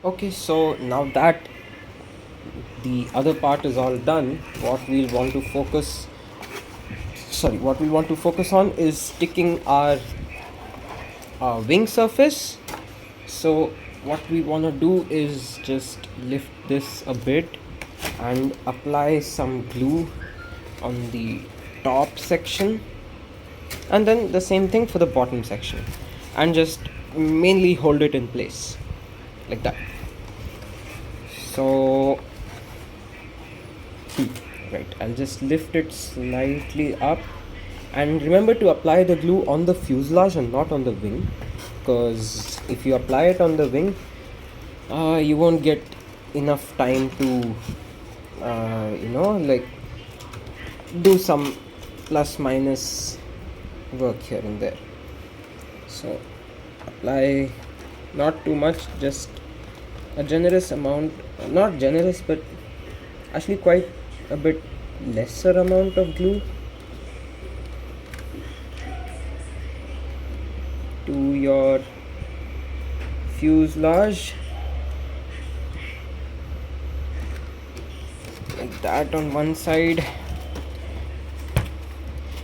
Okay, so now that the other part is all done, what we want to focus on is sticking our wing surface. So what we want to do is just lift this a bit and apply some glue on the top section, and then the same thing for the bottom section, and just mainly hold it in place like that. So right, I'll just lift it slightly up, and remember to apply the glue on the fuselage and not on the wing, because if you apply it on the wing, you won't get enough time to like do some plus minus work here and there. So apply not too much, just a generous amount, not generous but actually quite a bit lesser amount of glue to your fuselage, like that on one side.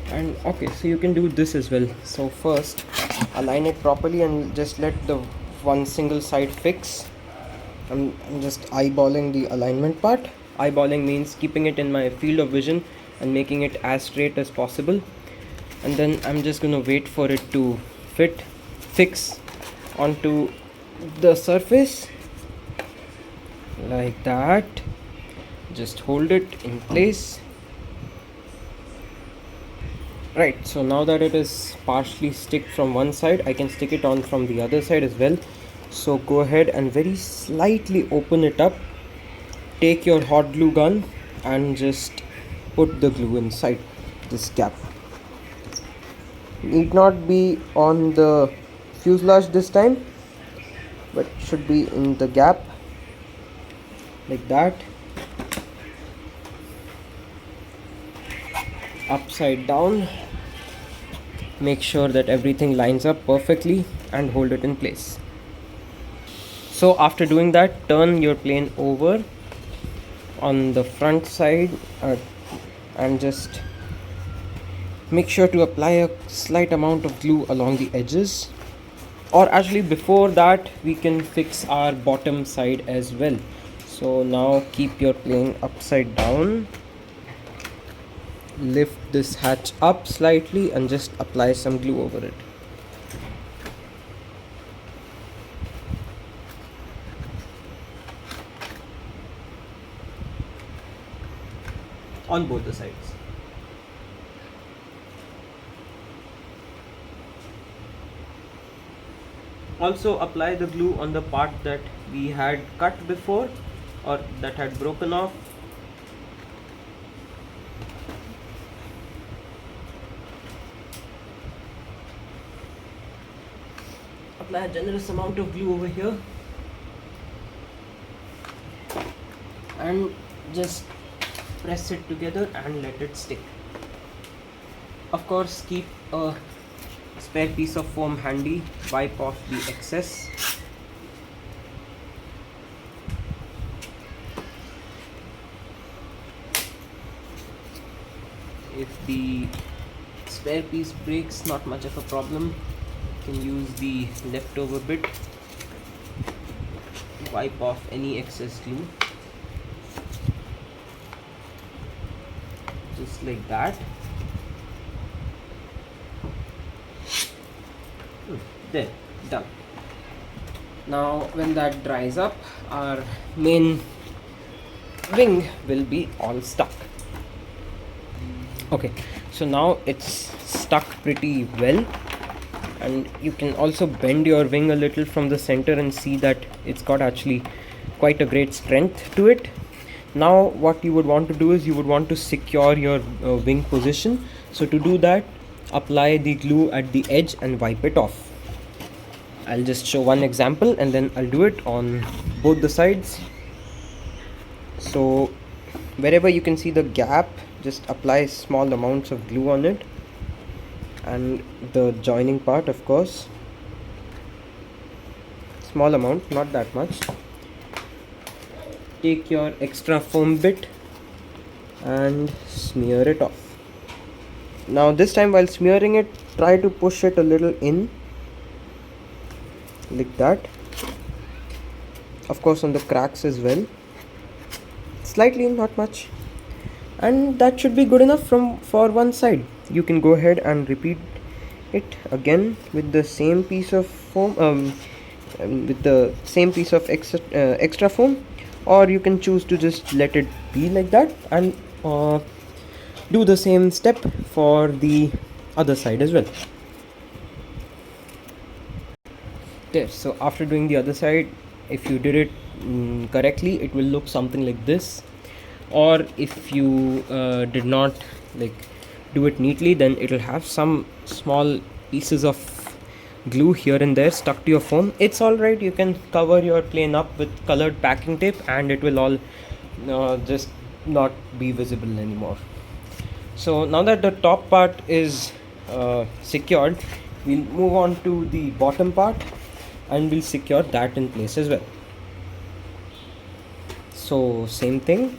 And okay, so you can do this as well. So first align it properly and just let the one single side fix. I'm just eyeballing the alignment part. Eyeballing means keeping it in my field of vision and making it as straight as possible, and then I'm just going to wait for it to fix onto the surface like that. Just hold it in place. Right, so now that it is partially stick from one side, I can stick it on from the other side as well. So go ahead and very slightly open it up, take your hot glue gun and just put the glue inside this gap. Need not be on the fuselage this time, but should be in the gap like that. Upside down. Make sure that everything lines up perfectly and hold it in place. So after doing that, turn your plane over on the front side and just make sure to apply a slight amount of glue along the edges. Or actually before that, we can fix our bottom side as well. So now keep your plane upside down, lift this hatch up slightly and just apply some glue over it. On both the sides. Also apply the glue on the part that we had cut before or that had broken off. Apply a generous amount of glue over here and just press it together and let it stick. Of course, keep a spare piece of foam handy, wipe off the excess. If the spare piece breaks, not much of a problem. You can use the leftover bit, wipe off any excess glue, just like that. There, done. Now when that dries up, our main wing will be all stuck. Okay, so now it's stuck pretty well, and you can also bend your wing a little from the center and see that it's got actually quite a great strength to it. Now what you would want to do is you would want to secure your wing position. So to do that, apply the glue at the edge and wipe it off. I'll just show one example and then I'll do it on both the sides. So wherever you can see the gap, just apply small amounts of glue on it, and the joining part, of course, small amount, not that much. take your extra foam bit and smear it off. Now this time, while smearing it, try to push it a little in, like that. Of course on the cracks as well, slightly, not much. And that should be good enough for one side. You can go ahead and repeat it again with the same piece of foam, with the same piece of extra foam, or you can choose to just let it be like that and do the same step for the other side as well. There, so after doing the other side, if you did it correctly, it will look something like this. Or if you did not do it neatly, then it will have some small pieces of glue here and there stuck to your foam. It's alright, you can cover your plane up with colored packing tape and it will all just not be visible anymore. So now that the top part is secured, we'll move on to the bottom part and we'll secure that in place as well. So same thing,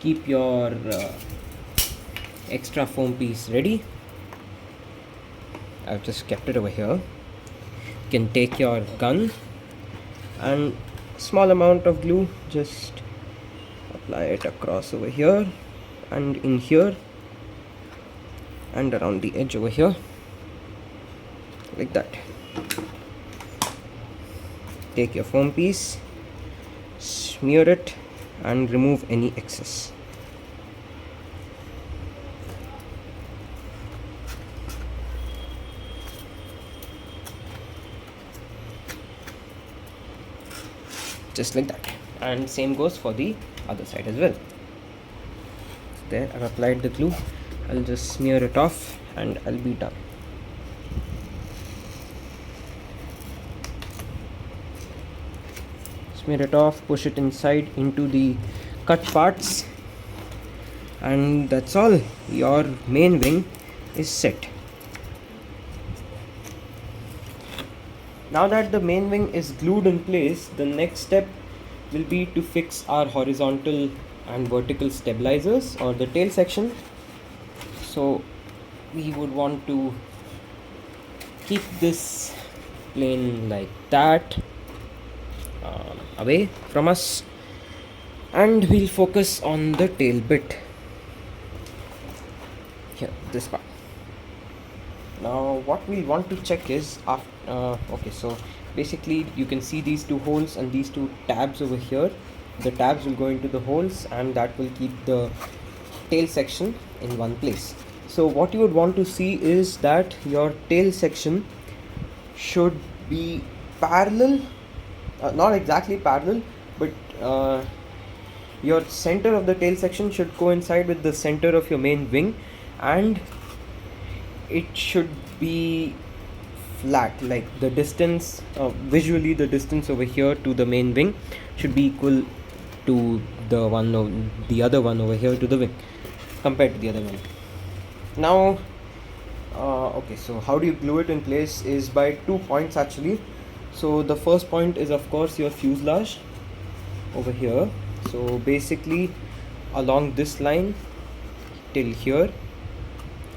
keep your extra foam piece ready. I've just kept it over here. You can take your gun and small amount of glue, just apply it across over here and in here and around the edge over here, like that. Take your foam piece, smear it and remove any excess. Just like that, and same goes for the other side as well. So there, I've applied the glue. I'll just smear it off and I'll be done. Smear it off, push it inside into the cut parts, and that's all. Your main wing is set. Now that the main wing is glued in place, the next step will be to fix our horizontal and vertical stabilizers or the tail section. So we would want to keep this plane like that, away from us, and we'll focus on the tail bit here, this part. Now what we want to check is okay, so basically you can see these two holes and these two tabs over here. The tabs will go into the holes and that will keep the tail section in one place. So what you would want to see is that your tail section should be parallel, not exactly parallel, but your center of the tail section should coincide with the center of your main wing, and it should be flat, like the distance, visually the distance over here to the main wing should be equal to the other one over here to the wing, compared to the other one. Now okay, so how do you glue it in place is by 2 points actually. So the first point is of course your fuselage over here. So basically along this line till here,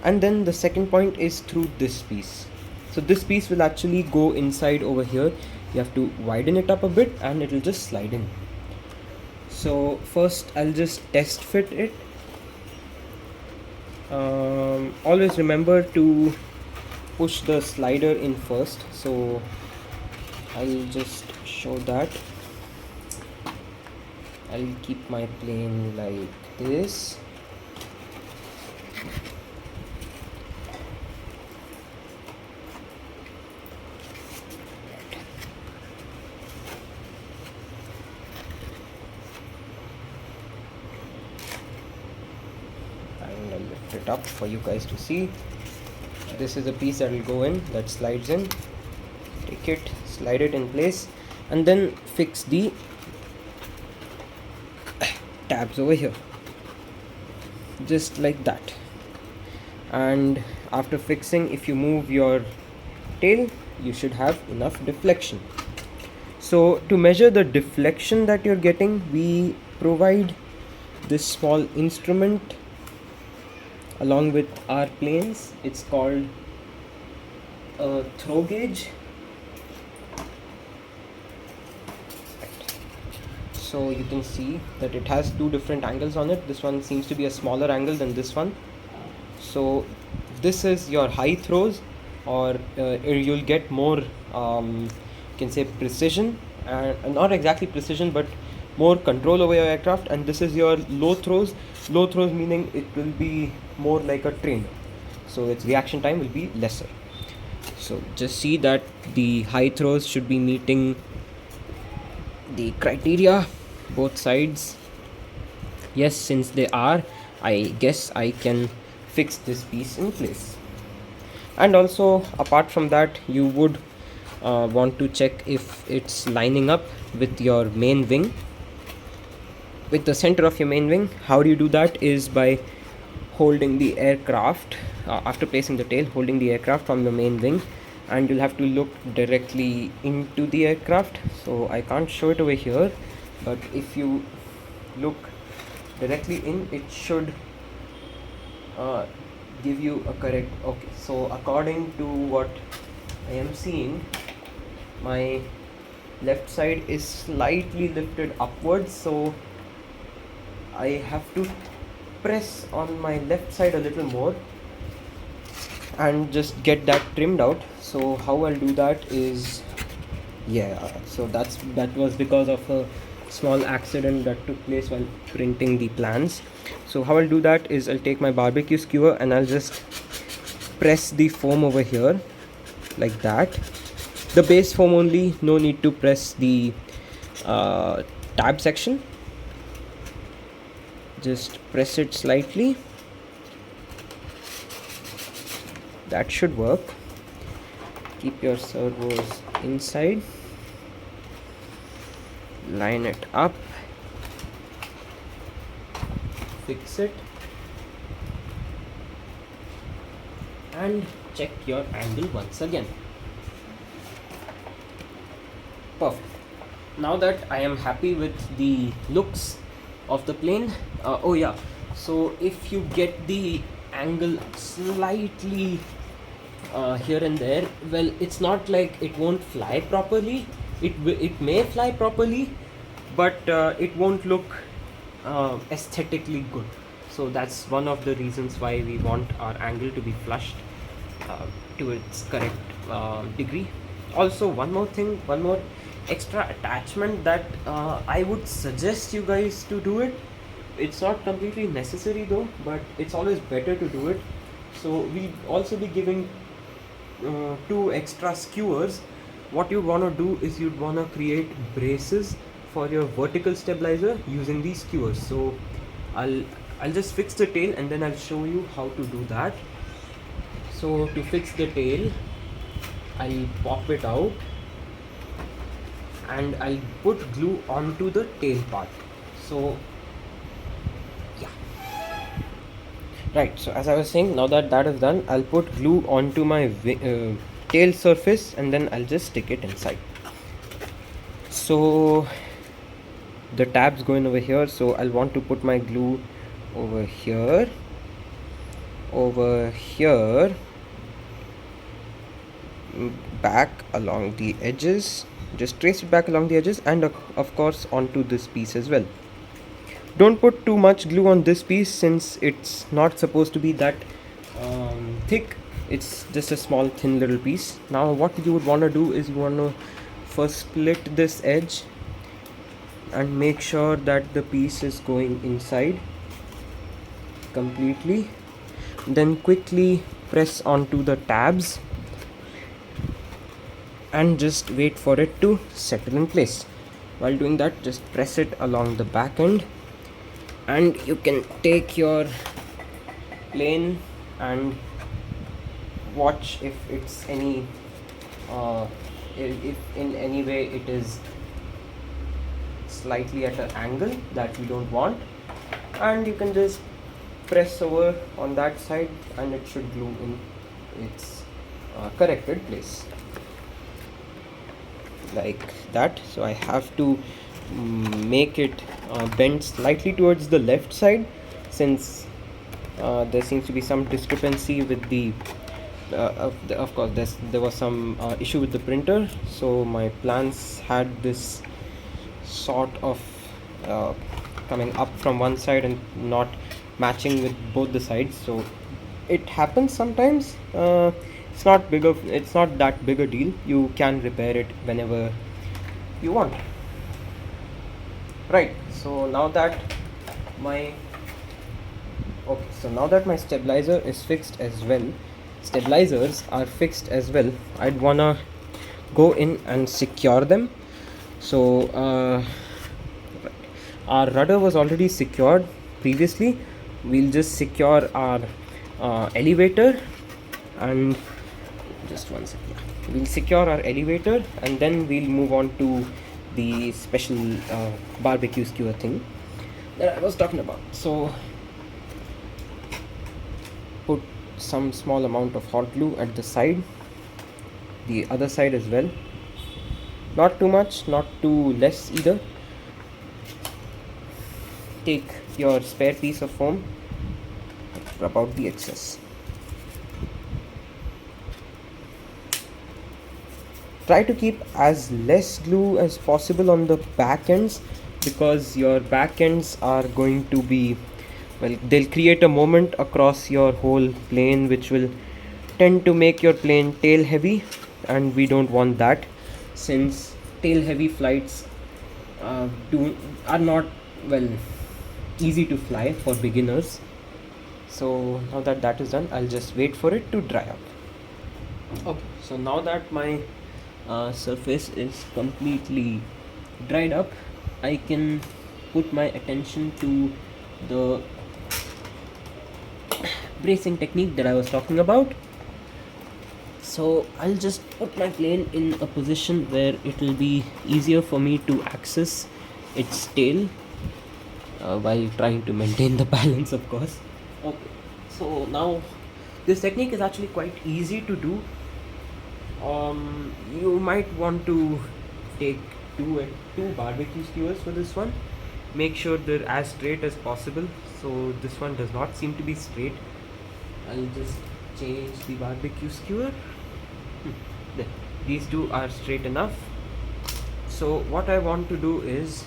and then the second point is through this piece. So this piece will actually go inside over here. You have to widen it up a bit and it will just slide in. So first I'll just test fit it. Always remember to push the slider in first. So I'll just show that. I'll keep my plane like this. And I'll lift it up for you guys to see. This is a piece that will go in, that slides in. Take it, slide it in place, and then fix the tabs over here, just like that. And after fixing, if you move your tail, you should have enough deflection. So to measure the deflection that you're getting, we provide this small instrument along with our planes. It's called a throw gauge. So you can see that it has two different angles on it. This one seems to be a smaller angle than this one. So this is your high throws, or you'll get more you can say precision, and not exactly precision but more control over your aircraft. And this is your low throws meaning it will be more like a trainer, so its reaction time will be lesser. So just see that the high throws should be meeting the criteria, both sides. Yes, since they are, I guess I can fix this piece in place. And also apart from that, you would want to check if it's lining up with your main wing, with the center of your main wing. How do you do that is by holding the aircraft, after placing the tail, holding the aircraft from the main wing, and you'll have to look directly into the aircraft. So I can't show it over here, but if you look directly in, it should give you a correct. Okay, so according to what I am seeing, my left side is slightly lifted upwards, so I have to press on my left side a little more and just get that trimmed out. So how I'll do that is, so that was because of a small accident that took place while printing the plans. So how I'll do that is I'll take my barbecue skewer and I'll just press the foam over here like that. The base foam only, no need to press the tab section. Just press it slightly. That should work. Keep your servos inside. Line it up. Fix it. And check your angle once again. Perfect. Now that I am happy with the looks of the plane, so if you get the angle slightly here and there, well, it's not like it won't fly properly. It may fly properly, but it won't look aesthetically good. So that's one of the reasons why we want our angle to be flushed to its correct degree. Also, one more extra attachment that I would suggest you guys to do it. It's not completely necessary though, but it's always better to do it. So we'll also be giving 2 extra skewers. What you want to do is you'd want to create braces for your vertical stabilizer using these skewers. So I'll just fix the tail and then I'll show you how to do that. So to fix the tail, I'll pop it out and I'll put glue onto the tail part. So right, so as I was saying, now that that is done, I'll put glue onto my tail surface and then I'll just stick it inside. So the tabs going over here, so I'll want to put my glue over here, back along the edges. Just trace it back along the edges, and of course onto this piece as well. Don't put too much glue on this piece since it's not supposed to be that thick. It's just a small thin little piece. Now what you would want to do is you want to first split this edge and make sure that the piece is going inside completely. Then quickly press onto the tabs and just wait for it to settle in place. While doing that, just press it along the back end, and you can take your plane and watch if it's any if in any way it is slightly at an angle that we don't want, and you can just press over on that side and it should glue in its corrected place. like that. So I have to make it bend slightly towards the left side, since there seems to be some discrepancy with the of course there was some issue with the printer, so my plans had this sort of uh, coming up from one side and not matching with both the sides. So it happens sometimes. It's not that big a deal. You can repair it whenever you want. Right, so now that my stabilizer is fixed as well, stabilizers are fixed as well, I'd wanna go in and secure them. So our rudder was already secured previously. We'll just secure our elevator, and just one second. Yeah. We'll secure our elevator and then we'll move on to the special barbecue skewer thing that I was talking about. So put some small amount of hot glue at the side, the other side as well. Not too much, not too less either. Take your spare piece of foam, rub out the excess. Try to keep as less glue as possible on the back ends, because your back ends are going to be, well, they'll create a moment across your whole plane which will tend to make your plane tail heavy, and we don't want that, since tail heavy flights are not, well, easy to fly for beginners. So now that that is done, I'll just wait for it to dry up. Okay, so now that my surface is completely dried up, I can put my attention to the bracing technique that I was talking about. So I'll just put my plane in a position where it will be easier for me to access its tail while trying to maintain the balance, of course. Okay, so now this technique is actually quite easy to do. You might want to take two barbecue skewers for this one. Make sure they're as straight as possible. So this one does not seem to be straight. I'll just change the barbecue skewer. There. These two are straight enough. So what I want to do is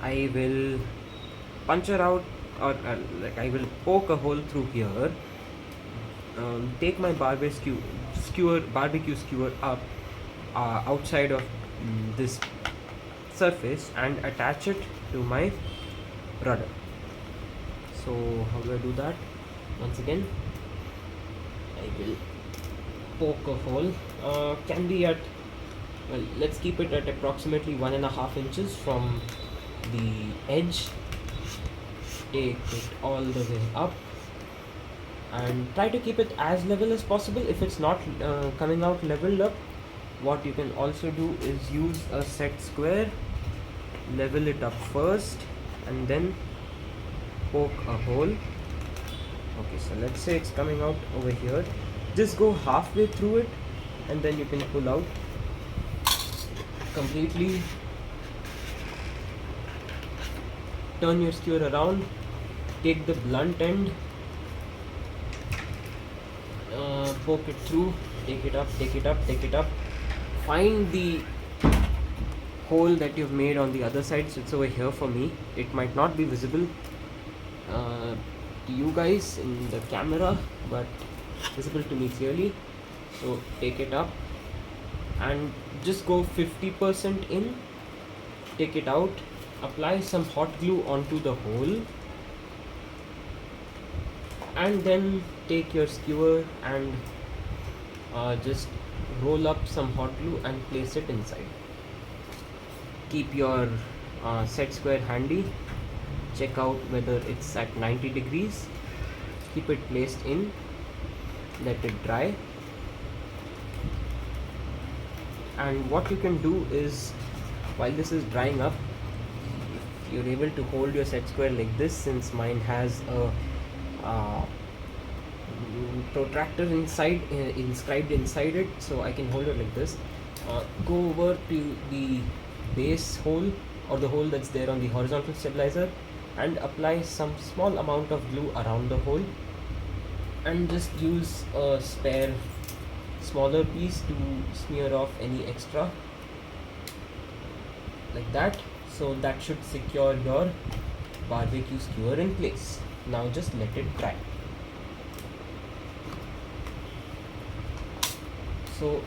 I will puncture out, or I will poke a hole through here. Take my barbecue skewer up outside of this surface and attach it to my rudder. So how do I do that? Once again, I will poke a hole. Can be at, well, let's keep it at approximately 1.5 inches from the edge. Take it all the way up and try to keep it as level as possible. If it's not coming out leveled up, what you can also do is use a set square, level it up first and then poke a hole. Okay, so let's say it's coming out over here. Just go halfway through it and then you can pull out completely. Turn your skewer around, take the blunt end, poke it through, take it up, take it up, take it up. Find the hole that you've made on the other side. So it's over here for me. It might not be visible to you guys in the camera, but visible to me clearly. So take it up and just go 50% in, take it out, apply some hot glue onto the hole, and then take your skewer and just roll up some hot glue and place it inside. Keep your set square handy, check out whether it's at 90 degrees, keep it placed in, let it dry. And what you can do is, while this is drying up, if you're able to hold your set square like this, since mine has a protractor inscribed inside it, so I can hold it like this. Go over to the base hole or the hole that's there on the horizontal stabilizer and apply some small amount of glue around the hole, and just use a spare smaller piece to smear off any extra, like that. So that should secure your barbecue skewer in place. Now just let it dry. So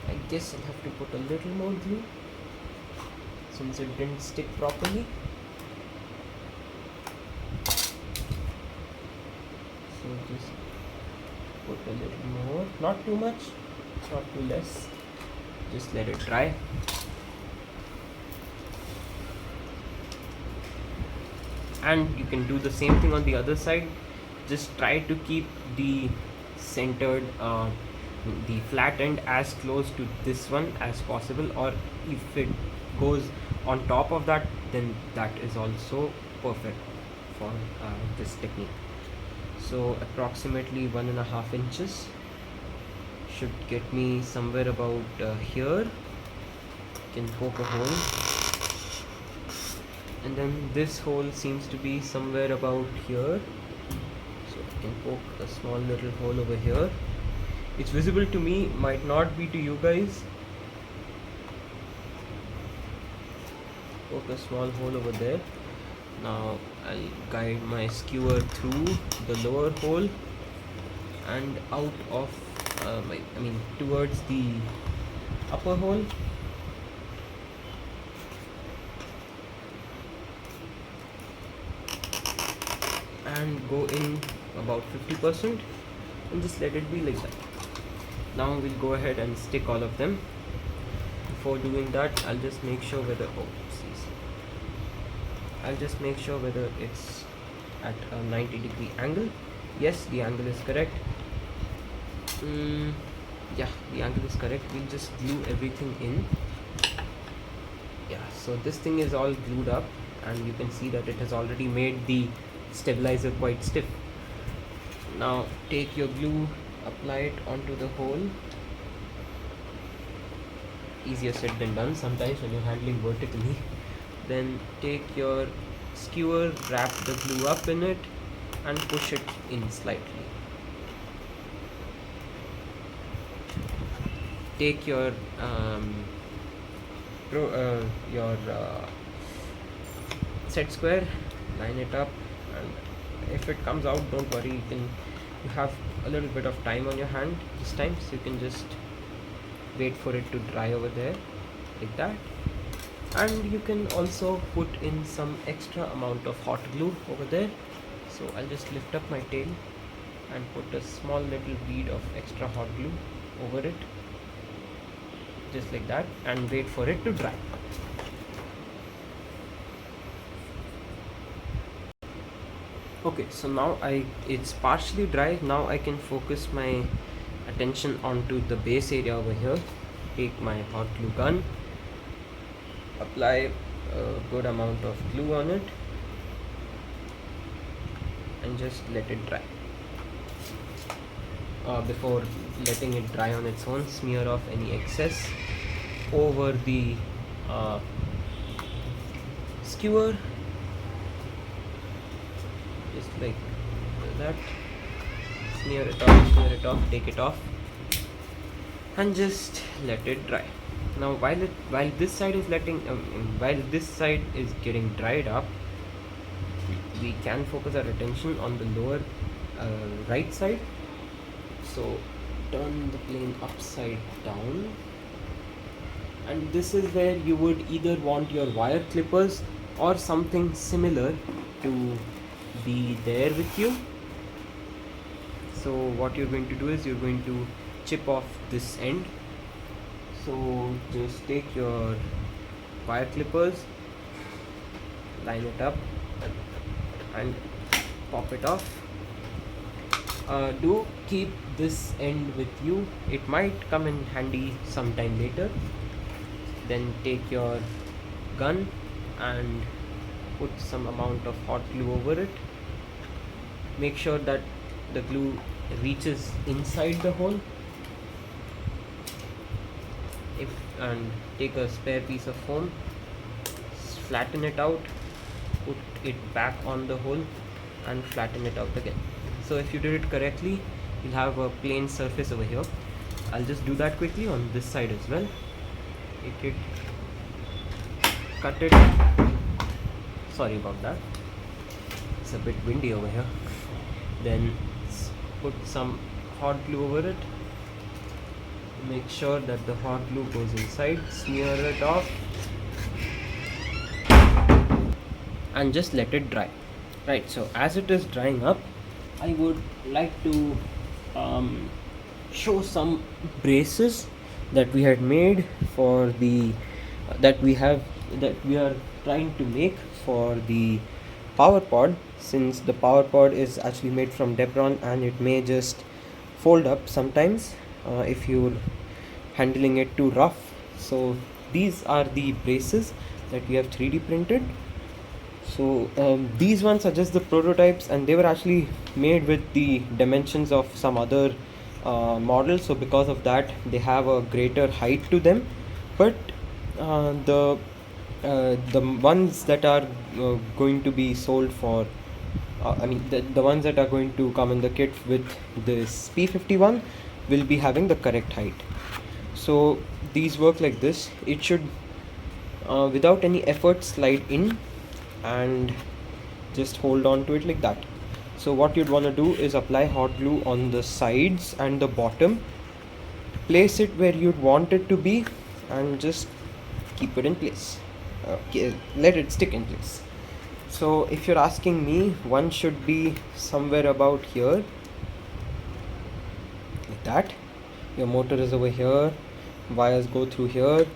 I guess I'll have to put a little more glue since it didn't stick properly. So just put a little more, not too much, not too less. Just let it dry. And you can do the same thing on the other side. Just try to keep the centered the flat end as close to this one as possible, or if it goes on top of that, then that is also perfect for this technique. So approximately 1.5 inches should get me somewhere about here. You can poke a hole, and then this hole seems to be somewhere about here, so I can poke a small little hole over here. It's visible to me, might not be to you guys. Poke a small hole over there. Now I'll guide my skewer through the lower hole and out of towards the upper hole. And go in about 50% and just let it be like that. Now we'll go ahead and stick all of them. Before doing that, I'll just make sure whether it's at a 90-degree angle. Yes, the angle is correct. Yeah, the angle is correct. We'll just glue everything in. Yeah, so this thing is all glued up, and you can see that it has already made the stabilizer quite stiff. Now take your glue, apply it onto the hole. Easier said than done sometimes when you're handling vertically. Then take your skewer, wrap the glue up in it and push it in slightly. Take your set square, line it up, and if it comes out, don't worry, you have a little bit of time on your hand this time, so you can just wait for it to dry over there like that. And you can also put in some extra amount of hot glue over there. So I'll just lift up my tail and put a small little bead of extra hot glue over it, just like that, and wait for it to dry. Okay, so now it's partially dry. Now I can focus my attention onto the base area over here. Take my hot glue gun, apply a good amount of glue on it, and just let it dry. Before letting it dry on its own, smear off any excess over the skewer, just like that. Smear it off, take it off, and just let it dry. Now while this side is getting dried up, we can focus our attention on the lower right side. So turn the plane upside down, and this is where you would either want your wire clippers or something similar to be there with you. So what you're going to do is you're going to chip off this end. So just take your wire clippers, line it up, and pop it off. Do keep this end with you, it might come in handy sometime later. Then take your gun and put some amount of hot glue over it. Make sure that the glue reaches inside the hole, and take a spare piece of foam, flatten it out, put it back on the hole and flatten it out again. So if you did it correctly, you'll have a plain surface over here. I'll just do that quickly on this side as well. Take it, cut it, sorry about that, it's a bit windy over here. Then put some hot glue over it, make sure that the hot glue goes inside, smear it off and just let it dry. Right, so as it is drying up, I would like to show some braces that we had made for the that we are trying to make for the power pod, since the power pod is actually made from Debron and it may just fold up sometimes if you're handling it too rough. So these are the braces that we have 3D printed. So these ones are just the prototypes, and they were actually made with the dimensions of some other models, so because of that they have a greater height to them. But the ones that are going to be sold for the ones that are going to come in the kit with this P51 will be having the correct height. So these work like this. It should without any effort slide in and just hold on to it like that. So what you'd want to do is apply hot glue on the sides and the bottom, place it where you'd want it to be, and just keep it in place. Let it stick in place. So if you're asking me, one should be somewhere about here, like that. Your motor is over here, wires go through here,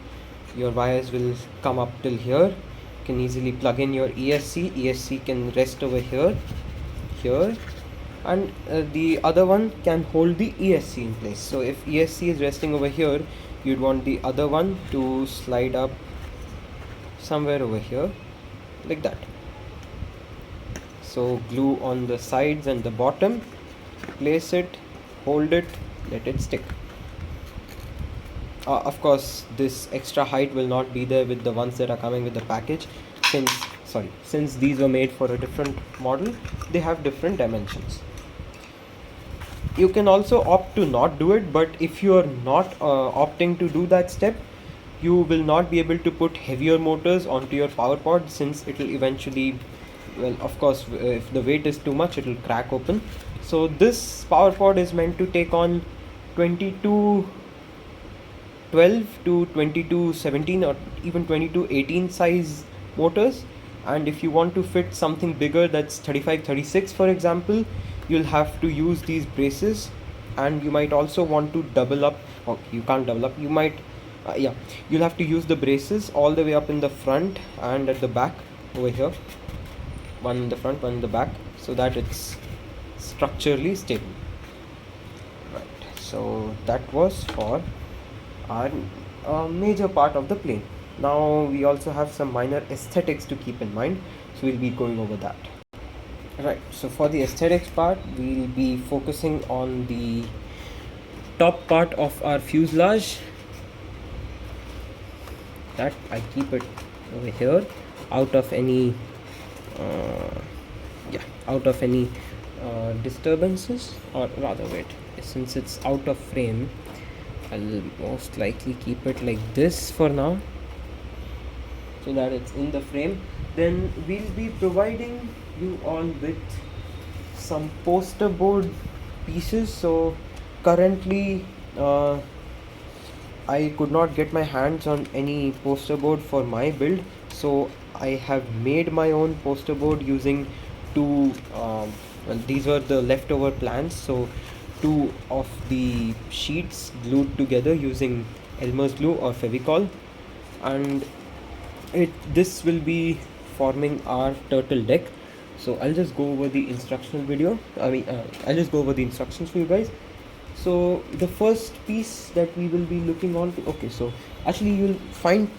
your wires will come up till here. You can easily plug in your ESC can rest over here, and the other one can hold the ESC in place. So if ESC is resting over here, you'd want the other one to slide up somewhere over here, like that. So glue on the sides and the bottom, place it, hold it, let it stick. Of course this extra height will not be there with the ones that are coming with the package, since these were made for a different model. They have different dimensions. You can also opt to not do it, but if you are not opting to do that step, you will not be able to put heavier motors onto your power pod, since it will eventually, well, of course, if the weight is too much, it will crack open. So this power pod is meant to take on 2212 to 2217 or even 2218 size motors, and if you want to fit something bigger, that's 3536 for example, you'll have to use these braces. And you might also want to double up, or you can't double up, you might you'll have to use the braces all the way up in the front and at the back over here, one in the front, one in the back, so that it's structurally stable. Right, so that was for our major part of the plane. Now we also have some minor aesthetics to keep in mind, so we'll be going over that. Right, so for the aesthetics part, we'll be focusing on the top part of our fuselage. That I keep it over here, out of any disturbances, or rather wait, since it's out of frame, I'll most likely keep it like this for now, so that it's in the frame. Then we'll be providing you all with some poster board pieces. So currently I could not get my hands on any poster board for my build, so I have made my own poster board using two these were the leftover plans, so two of the sheets glued together using Elmer's glue or Fevicol, and this will be forming our turtle deck. So I'll just go over the instructional video. I'll just go over the instructions for you guys. So the first piece that we will be looking on to, okay, so actually you'll find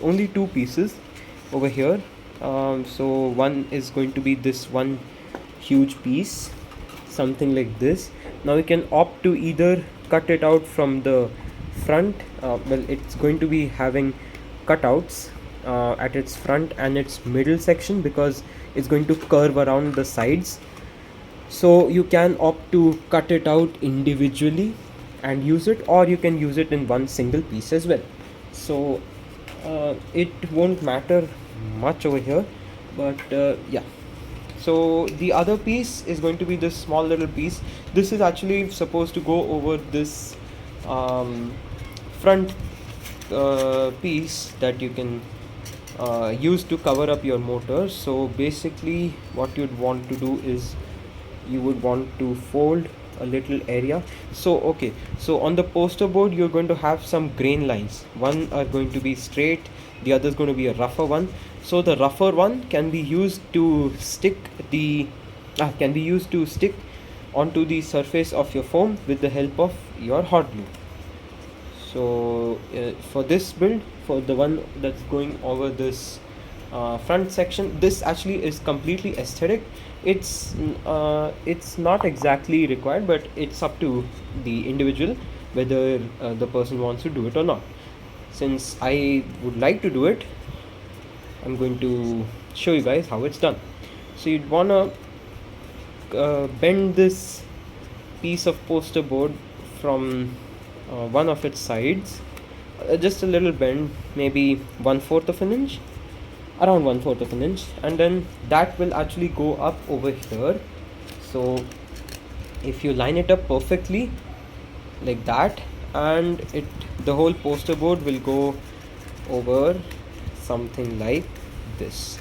only two pieces over here. So one is going to be this one huge piece, something like this. Now you can opt to either cut it out from the front. Well, it's going to be having cutouts at its front and its middle section, because it's going to curve around the sides. So you can opt to cut it out individually and use it, or you can use it in one single piece as well. So it won't matter much over here, but yeah. So the other piece is going to be this small little piece. This is actually supposed to go over this front piece that you can use to cover up your motor. So basically what you'd want to do is you would want to fold a little area. So okay, so on the poster board you're going to have some grain lines. One are going to be straight, the other is going to be a rougher one. So the rougher one can be used to stick onto the surface of your foam with the help of your hot glue. So for this build, for the one that's going over this front section, this actually is completely aesthetic. It's not exactly required, but it's up to the individual whether the person wants to do it or not. Since I would like to do it, I'm going to show you guys how it's done. So you'd wanna bend this piece of poster board from one of its sides, just a little bend, maybe 1/4 of an inch, around 1/4 of an inch, and then that will actually go up over here. So if you line it up perfectly like that, and the whole poster board will go over something like this.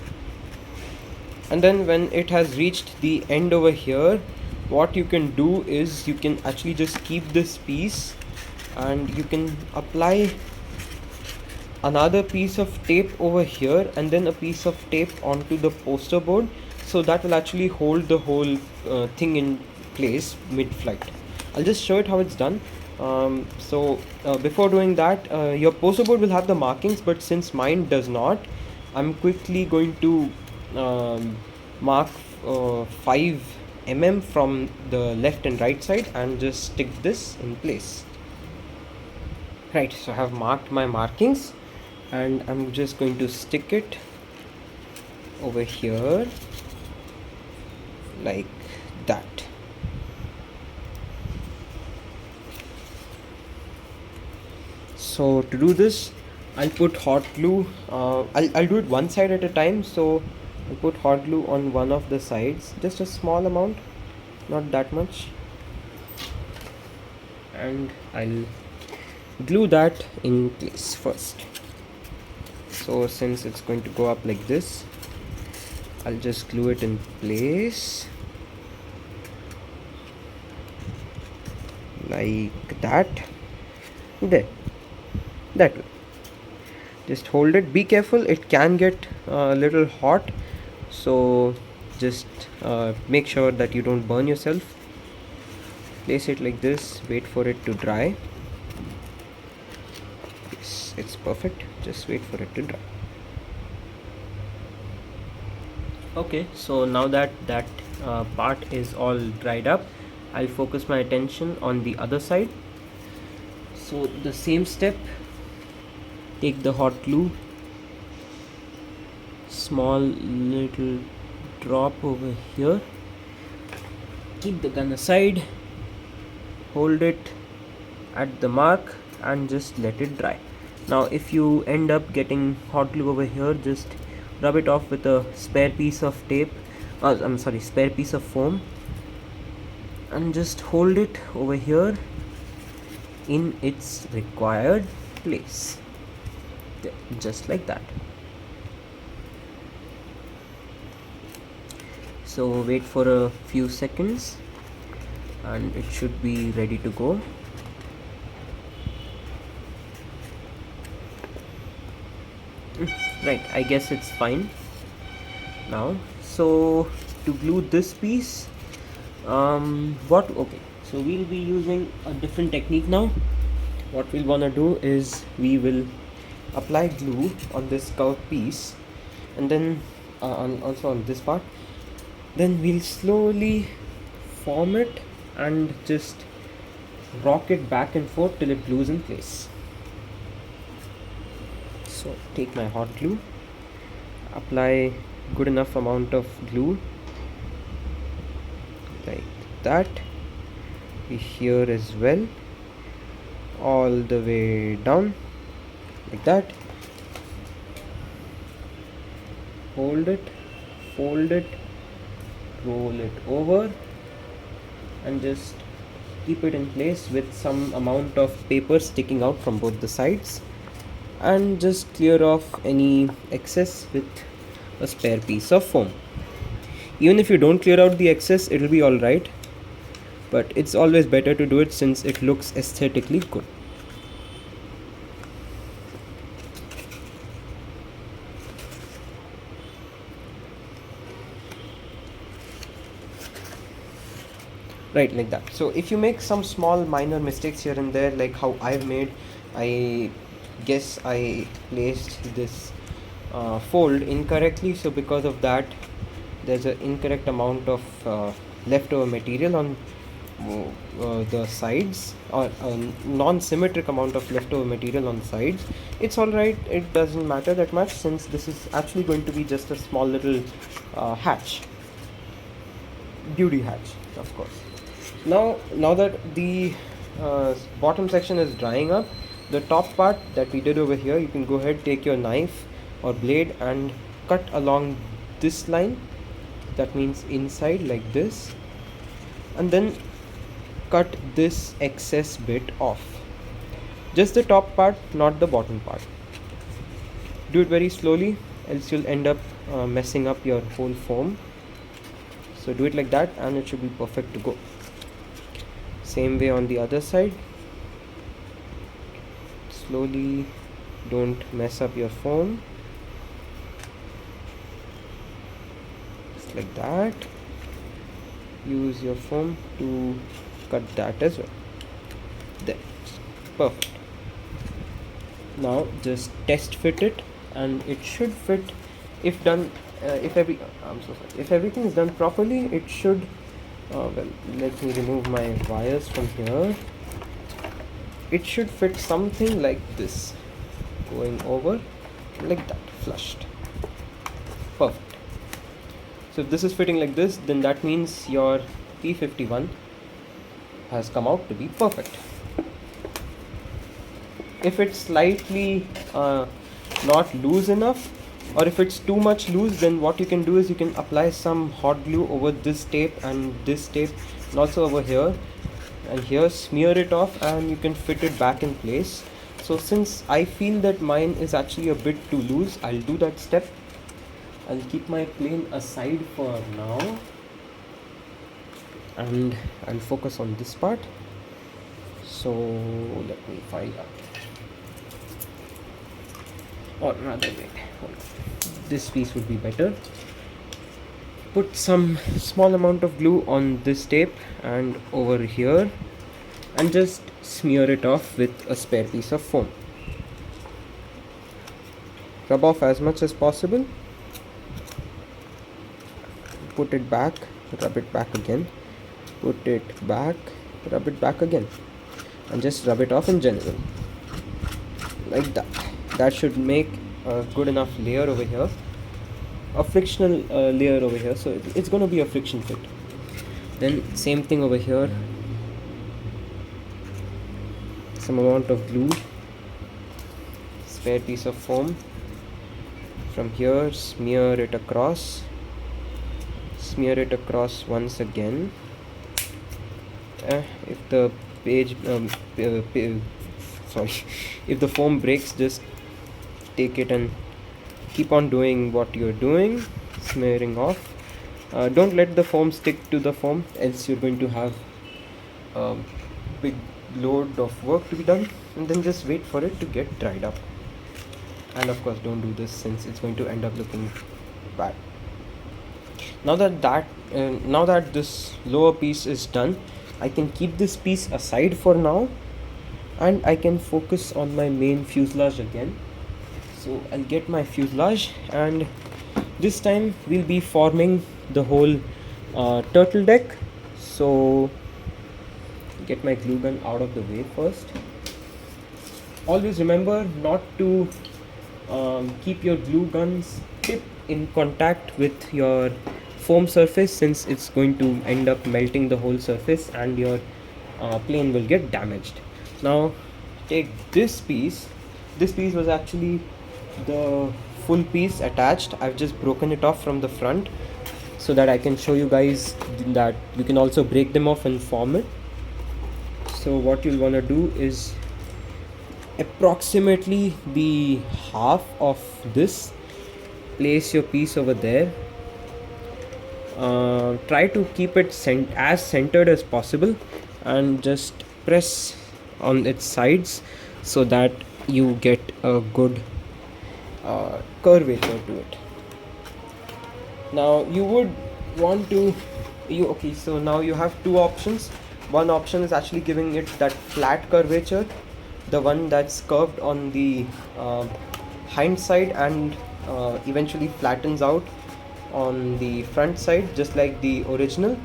And then when it has reached the end over here, what you can do is you can actually just keep this piece and you can apply another piece of tape over here and then a piece of tape onto the poster board. So that will actually hold the whole thing in place mid-flight. I'll just show it how it's done. Before doing that, your poster board will have the markings, but since mine does not, I'm quickly going to mark 5 mm from the left and right side and just stick this in place. Right, so I have marked my markings and I'm just going to stick it over here like that. So to do this, I'll put hot glue. I'll do it one side at a time. So I'll put hot glue on one of the sides, just a small amount, not that much, and I'll glue that in place first. So since it's going to go up like this, I'll just glue it in place like that. There, that way. Just hold it, be careful, it can get a little hot, so just make sure that you don't burn yourself. Place it like this, wait for it to dry. Yes, it's perfect, just wait for it to dry. Okay, so now that part is all dried up, I'll focus my attention on the other side. So the same step, take the hot glue, small little drop over here, keep the gun aside, hold it at the mark and just let it dry. Now if you end up getting hot glue over here, just rub it off with a spare piece of tape, spare piece of foam, and just hold it over here in its required place. There, just like that. So wait for a few seconds and it should be ready to go. Right, I guess it's fine now. So to glue this piece, okay, so we'll be using a different technique now. What we'll want to do is we will apply glue on this curved piece and then also on this part. Then we'll slowly form it and just rock it back and forth till it glues in place. So take my hot glue, apply good enough amount of glue like that, here as well, all the way down like that. Hold it, fold it, roll it over, and just keep it in place with some amount of paper sticking out from both the sides, and just clear off any excess with a spare piece of foam. Even if you don't clear out the excess, it will be alright, but it's always better to do it since it looks aesthetically good. Right, like that. So if you make some small minor mistakes here and there, like how I've made, I guess I placed this fold incorrectly, so because of that there's an incorrect amount of leftover material on the sides, or a non-symmetric amount of leftover material on the sides. It's alright, it doesn't matter that much since this is actually going to be just a small little hatch, beauty hatch, of course. Now that the bottom section is drying up, the top part that we did over here, you can go ahead, take your knife or blade and cut along this line, that means inside like this, and then cut this excess bit off, just the top part, not the bottom part. Do it very slowly, else you'll end up messing up your whole foam. So do it like that and it should be perfect to go. Same way on the other side, slowly, don't mess up your foam, just like that. Use your foam to cut that as well. There, perfect. Now just test fit it, and it should fit if done. If everything is done properly, it should. Well, let me remove my wires from here. It should fit something like this, going over like that, flushed. Perfect. So if this is fitting like this, then that means your P51 has come out to be perfect. If it's slightly not loose enough, or if it's too much loose, then what you can do is you can apply some hot glue over this tape and this tape, and also over here and here, smear it off, and you can fit it back in place. So since I feel that mine is actually a bit too loose, I'll do that step. I'll keep my plane aside for now and I'll focus on this part. So let me find out, or rather wait, hold on. This piece would be better. Put some small amount of glue on this tape and over here, and just smear it off with a spare piece of foam. Rub off as much as possible. Put it back, rub it back again. Put it back, rub it back again, and just rub it off in general like that. That should make a good enough layer over here, a frictional layer over here, so it's going to be a friction fit. Then same thing over here, some amount of glue, spare piece of foam. From here, smear it across once again. If the if the foam breaks, just take it and keep on doing what you're doing, smearing off. Don't let the foam stick to the foam, else you're going to have a big load of work to be done, and then just wait for it to get dried up. And of course don't do this since it's going to end up looking bad. Now that this lower piece is done, I can keep this piece aside for now, and I can focus on my main fuselage again. So I'll get my fuselage, and this time we'll be forming the whole turtle deck. So get my glue gun out of the way first. Always remember not to keep your glue gun's tip in contact with your foam surface, since it's going to end up melting the whole surface and your plane will get damaged. Now take this piece. This piece was actually the full piece attached. I've just broken it off from the front so that I can show you guys that you can also break them off and form it. So what you'll want to do is approximately the half of this, place your piece over there. Try to keep it as centered as possible and just press on its sides so that you get a good curvature to it. Now you would want to okay, so now you have two options. One option is actually giving it that flat curvature, the one that's curved on the hind side and eventually flattens out on the front side, just like the original,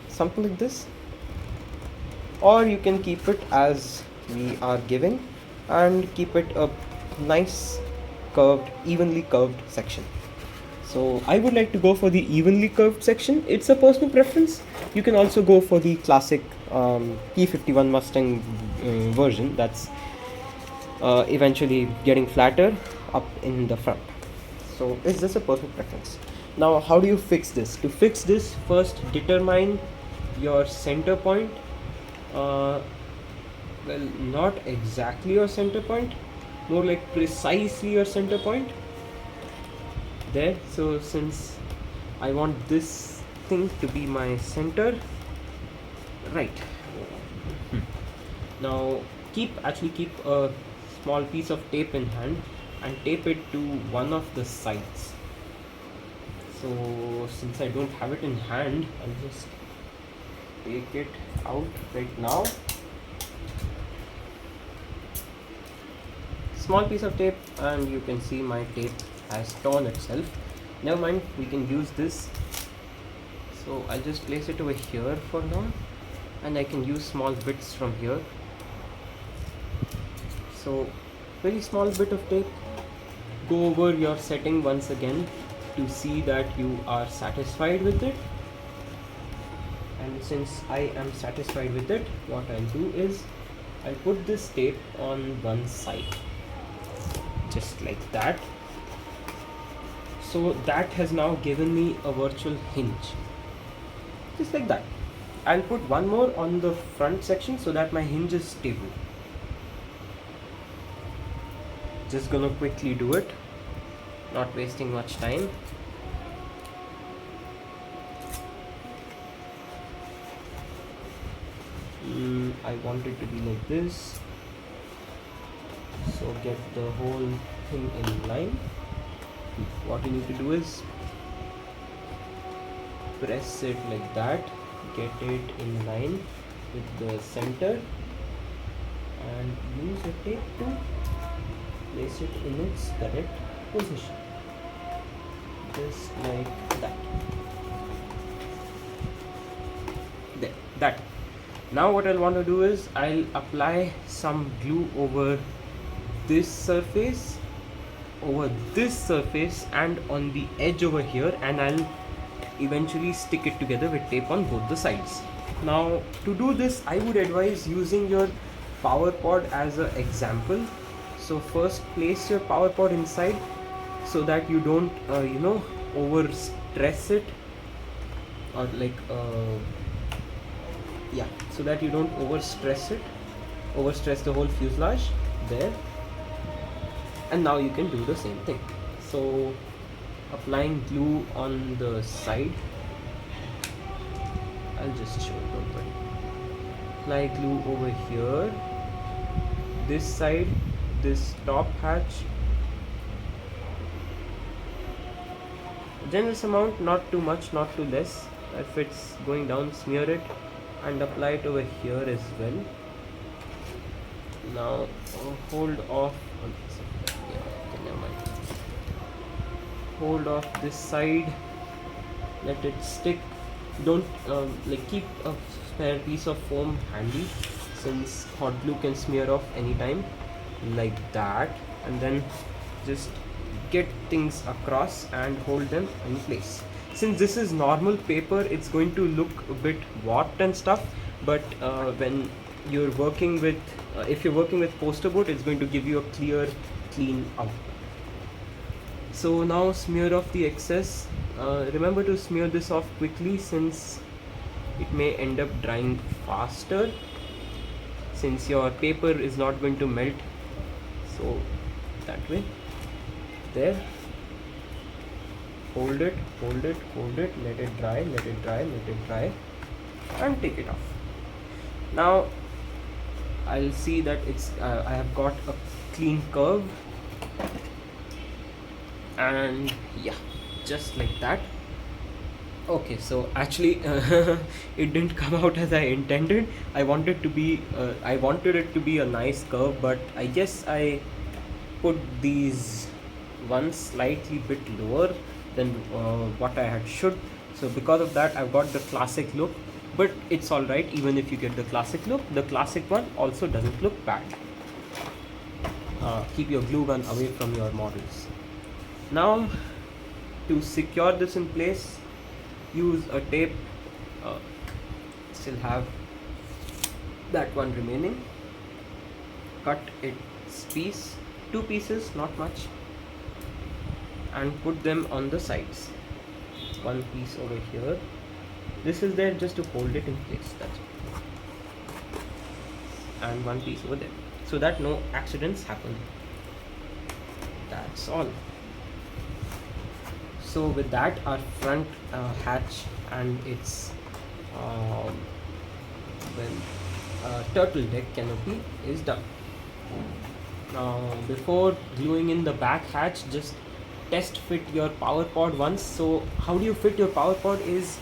something like this. Or you can keep it as we are giving and keep it a nice curved, evenly curved section. So I would like to go for the evenly curved section. It's a personal preference. You can also go for the classic P51 Mustang version that's eventually getting flatter up in the front. So it's just a personal preference. Now how do you fix this? To fix this, first determine your center point. Well, not exactly your center point, more like precisely your center point. There. So since I want this thing to be my center, right. Now keep a small piece of tape in hand and tape it to one of the sides. So since I don't have it in hand, I'll just take it out right now. Small piece of tape, and you can see my tape has torn itself. Never mind, we can use this. So I'll just place it over here for now, and I can use small bits from here. So very small bit of tape. Go over your setting once again to see that you are satisfied with it. And since I am satisfied with it, what I'll do is I'll put this tape on one side, just like that. So that has now given me a virtual hinge, just like that. I'll put one more on the front section so that my hinge is stable. Just gonna quickly do it, not wasting much time. I want it to be like this, so get the whole thing in line. What you need to do is press it like that, get it in line with the center, and use the tape to place it in its correct position, just like that. There, that. Now what I'll want to do is I'll apply some glue over this surface, and on the edge over here, and I'll eventually stick it together with tape on both the sides. Now to do this, I would advise using your power pod as an example. So first place your power pod inside so that you don't over stress it, or like so that you don't overstress the whole fuselage there. And now you can do the same thing. So applying glue on the side, I'll just show it, don't worry. Apply glue over here, this side, this top hatch, generous amount, not too much, not too less. If it's going down, smear it and apply it over here as well. Now hold off on this. Never mind. Hold off this side, let it stick. Don't keep a spare piece of foam handy, since hot glue can smear off anytime, like that, and then just get things across and hold them in place. Since this is normal paper, it's going to look a bit warped and stuff, but when you're working with if you're working with poster board, it's going to give you a clear, clean output. So now smear off the excess. Remember to smear this off quickly, since it may end up drying faster, since your paper is not going to melt. So that way, there, hold it, hold it, hold it, let it dry, let it dry, let it dry, and take it off. Now I'll see that it's I have got a clean curve, and yeah, just like that. Okay, so actually it didn't come out as I intended. I wanted it to be a nice curve, but I guess I put these ones slightly bit lower than what I had should. So because of that, I've got the classic look, but it's alright. Even if you get the classic look, the classic one also doesn't look bad. Keep your glue gun away from your models. Now, to secure this in place, use a tape. Still have that one remaining. Cut its piece, 2 pieces, not much, and put them on the sides. One piece over here. This is there just to hold it in place. That's it. And one piece over there, so that no accidents happen. That's all. So with that, our front hatch and its turtle deck canopy is done. Now before gluing in the back hatch, just test fit your power pod once. So how do you fit your power pod is,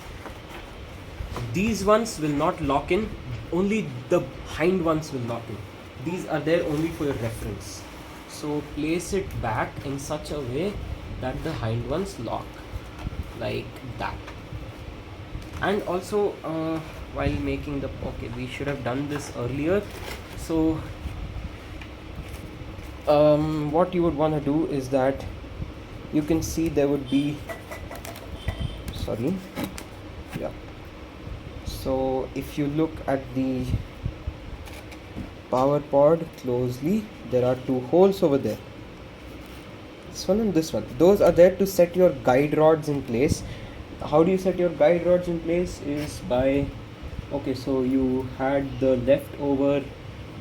these ones will not lock in, only the hind ones will lock in. These are there only for your reference. So place it back in such a way that the hind ones lock, like that. And also while making the, okay, we should have done this earlier. So what you would want to do is that you can see there would be, sorry, yeah, so if you look at the power pod closely, there are 2 holes over there, this one and this one. Those are there to set your guide rods in place. How do you set your guide rods in place is by, okay, so you had the leftover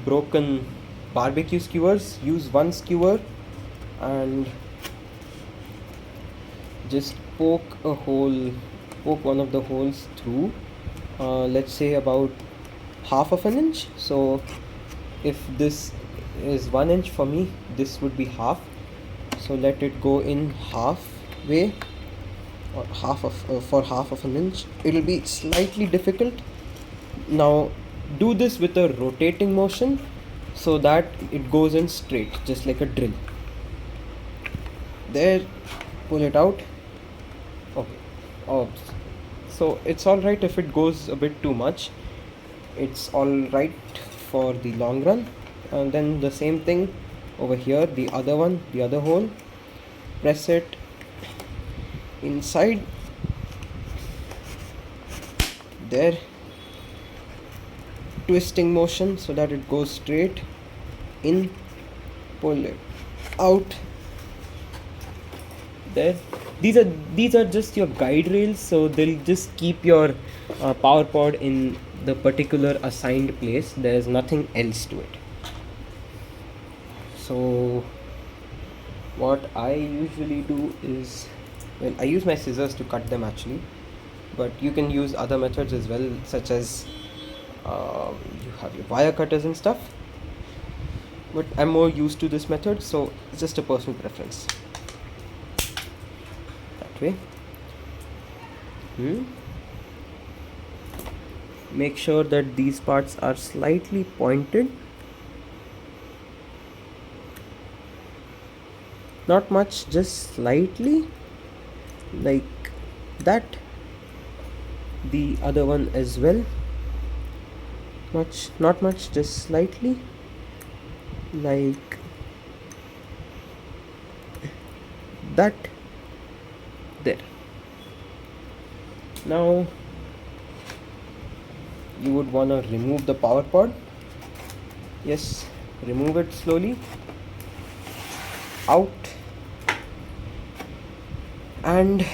broken barbecue skewers. Use one skewer and just poke one of the holes through, let's say about half of an inch. So if this is 1 inch for me, this would be half. So let it go in halfway, or for half of an inch. It'll be slightly difficult. Now do this with a rotating motion so that it goes in straight, just like a drill. There, pull it out. Okay. Oh, so it's alright if it goes a bit too much. It's alright for the long run. And then the same thing over here, the other one, the other hole, press it inside there, twisting motion so that it goes straight in, pull it out there. These are just your guide rails, so they'll just keep your power pod in the particular assigned place. There's nothing else to it. So what I usually do is, well, I use my scissors to cut them actually, but you can use other methods as well, such as you have your wire cutters and stuff, but I'm more used to this method, so it's just a personal preference. That way. Make sure that these parts are slightly pointed. Not much, just slightly, like that. The other one as well. not much, just slightly, like that. There. Now you would want to remove the power pod. Yes, remove it slowly out and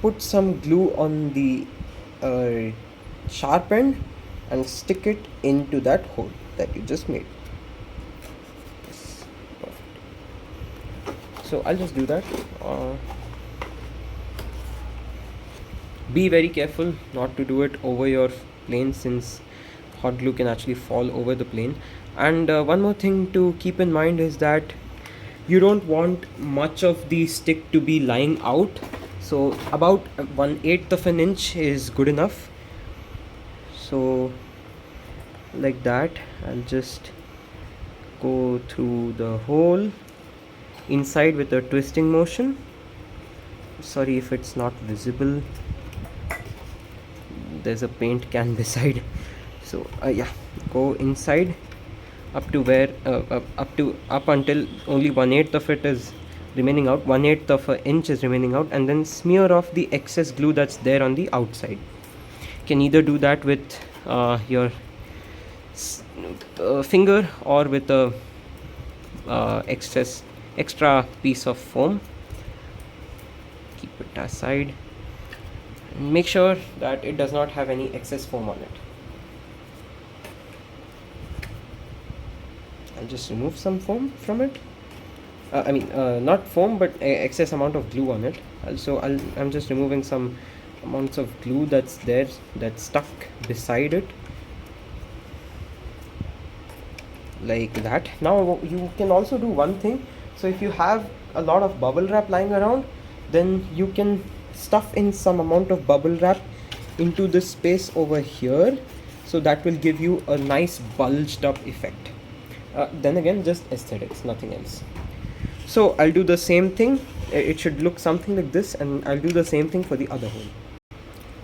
put some glue on the uh, sharp end and stick it into that hole that you just made. Yes, perfect. So I'll just do that. Be very careful not to do it over your plane, since hot glue can actually fall over the plane. And one more thing to keep in mind is that you don't want much of the stick to be lying out, so about 1/8 of an inch is good enough. So like that, I'll just go through the hole inside with a twisting motion. Sorry if it's not visible, there's a paint can beside. So yeah, go inside up to where up until only 1/8 of it is remaining out, 1/8 of an inch is remaining out, and then smear off the excess glue that's there on the outside. You can either do that with your finger or with a extra piece of foam. Keep it aside and make sure that it does not have any excess foam on it. I'll just remove some foam from it. Not foam, but excess amount of glue on it. Also, I'm just removing some amounts of glue that's there, that's stuck beside it, like that. Now you can also do one thing. So if you have a lot of bubble wrap lying around, then you can stuff in some amount of bubble wrap into this space over here, so that will give you a nice bulged up effect. Then again, just aesthetics, nothing else. So I'll do the same thing. It should look something like this, and I'll do the same thing for the other hole.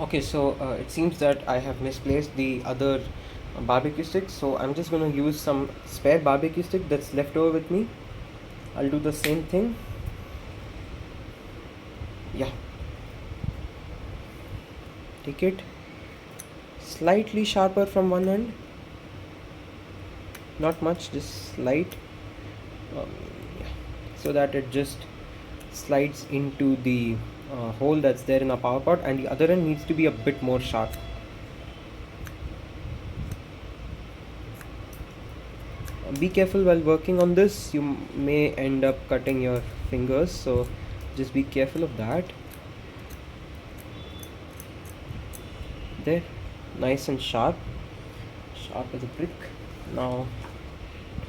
Okay, so it seems that I have misplaced the other barbecue stick, so I'm just going to use some spare barbecue stick that's left over with me. I'll do the same thing. Yeah, take it slightly sharper from one end, not much, just slight, yeah, so that it just slides into the hole that's there in a power pot, and the other end needs to be a bit more sharp. Be careful while working on this, you may end up cutting your fingers, so just be careful of that. There, nice and sharp as a brick. Now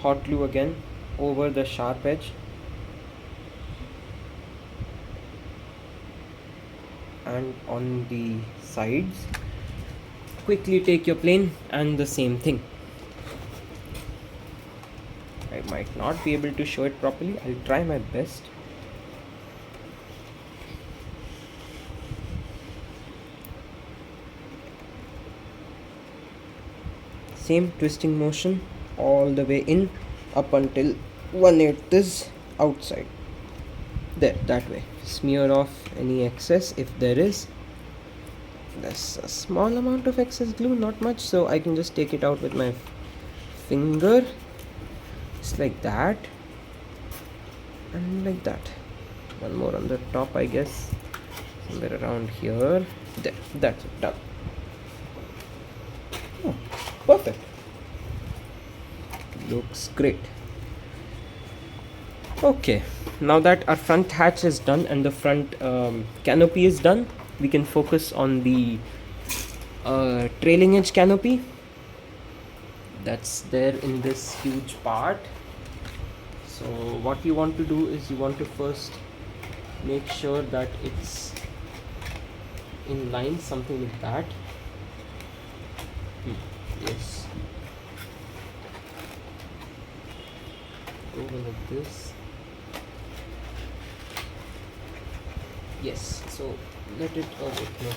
hot glue again over the sharp edge, and on the sides. Quickly take your plane and the same thing. I might not be able to show it properly, I'll try my best. Same twisting motion all the way in up until 1/8 is outside. There, that way. Smear off any excess if there is. There's a small amount of excess glue, not much, so I can just take it out with my finger, just like that, and like that. One more on the top, I guess, somewhere around here. There, that's it, done. Oh, perfect. Looks great. Okay, now that our front hatch is done and the front canopy is done, we can focus on the trailing edge canopy that's there in this huge part. So what you want to do is you want to first make sure that it's in line, something like that. Yes, over like this. Yes, so let it, oh wait, no,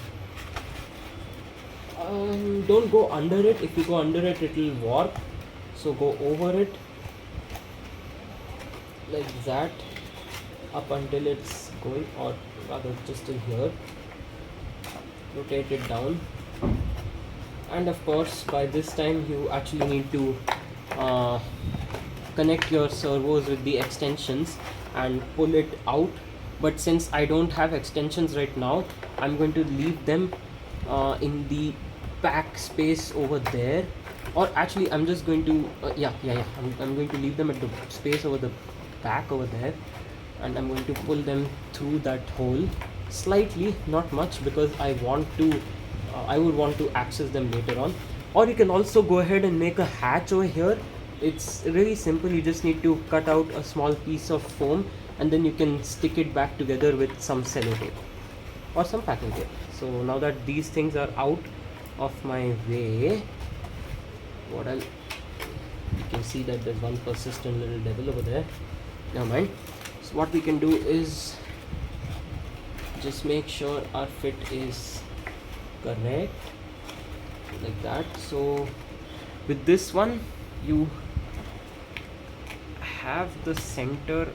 Don't go under it. If you go under it, it will warp. So go over it like that up until it's going, or rather just in here. Rotate it down, and of course by this time you actually need to connect your servos with the extensions and pull it out. But since I don't have extensions right now, I'm going to leave them in the back space over there, or actually I'm just going to I'm going to leave them at the space over the back over there, and I'm going to pull them through that hole slightly, not much, because I would want to access them later on. Or you can also go ahead and make a hatch over here. It's really simple. You just need to cut out a small piece of foam, and then you can stick it back together with some sellotape or some packing tape. So now that these things are out of my way, you can see that there's one persistent little devil over there. Never mind. So what we can do is just make sure our fit is correct like that. So with this one, you have the center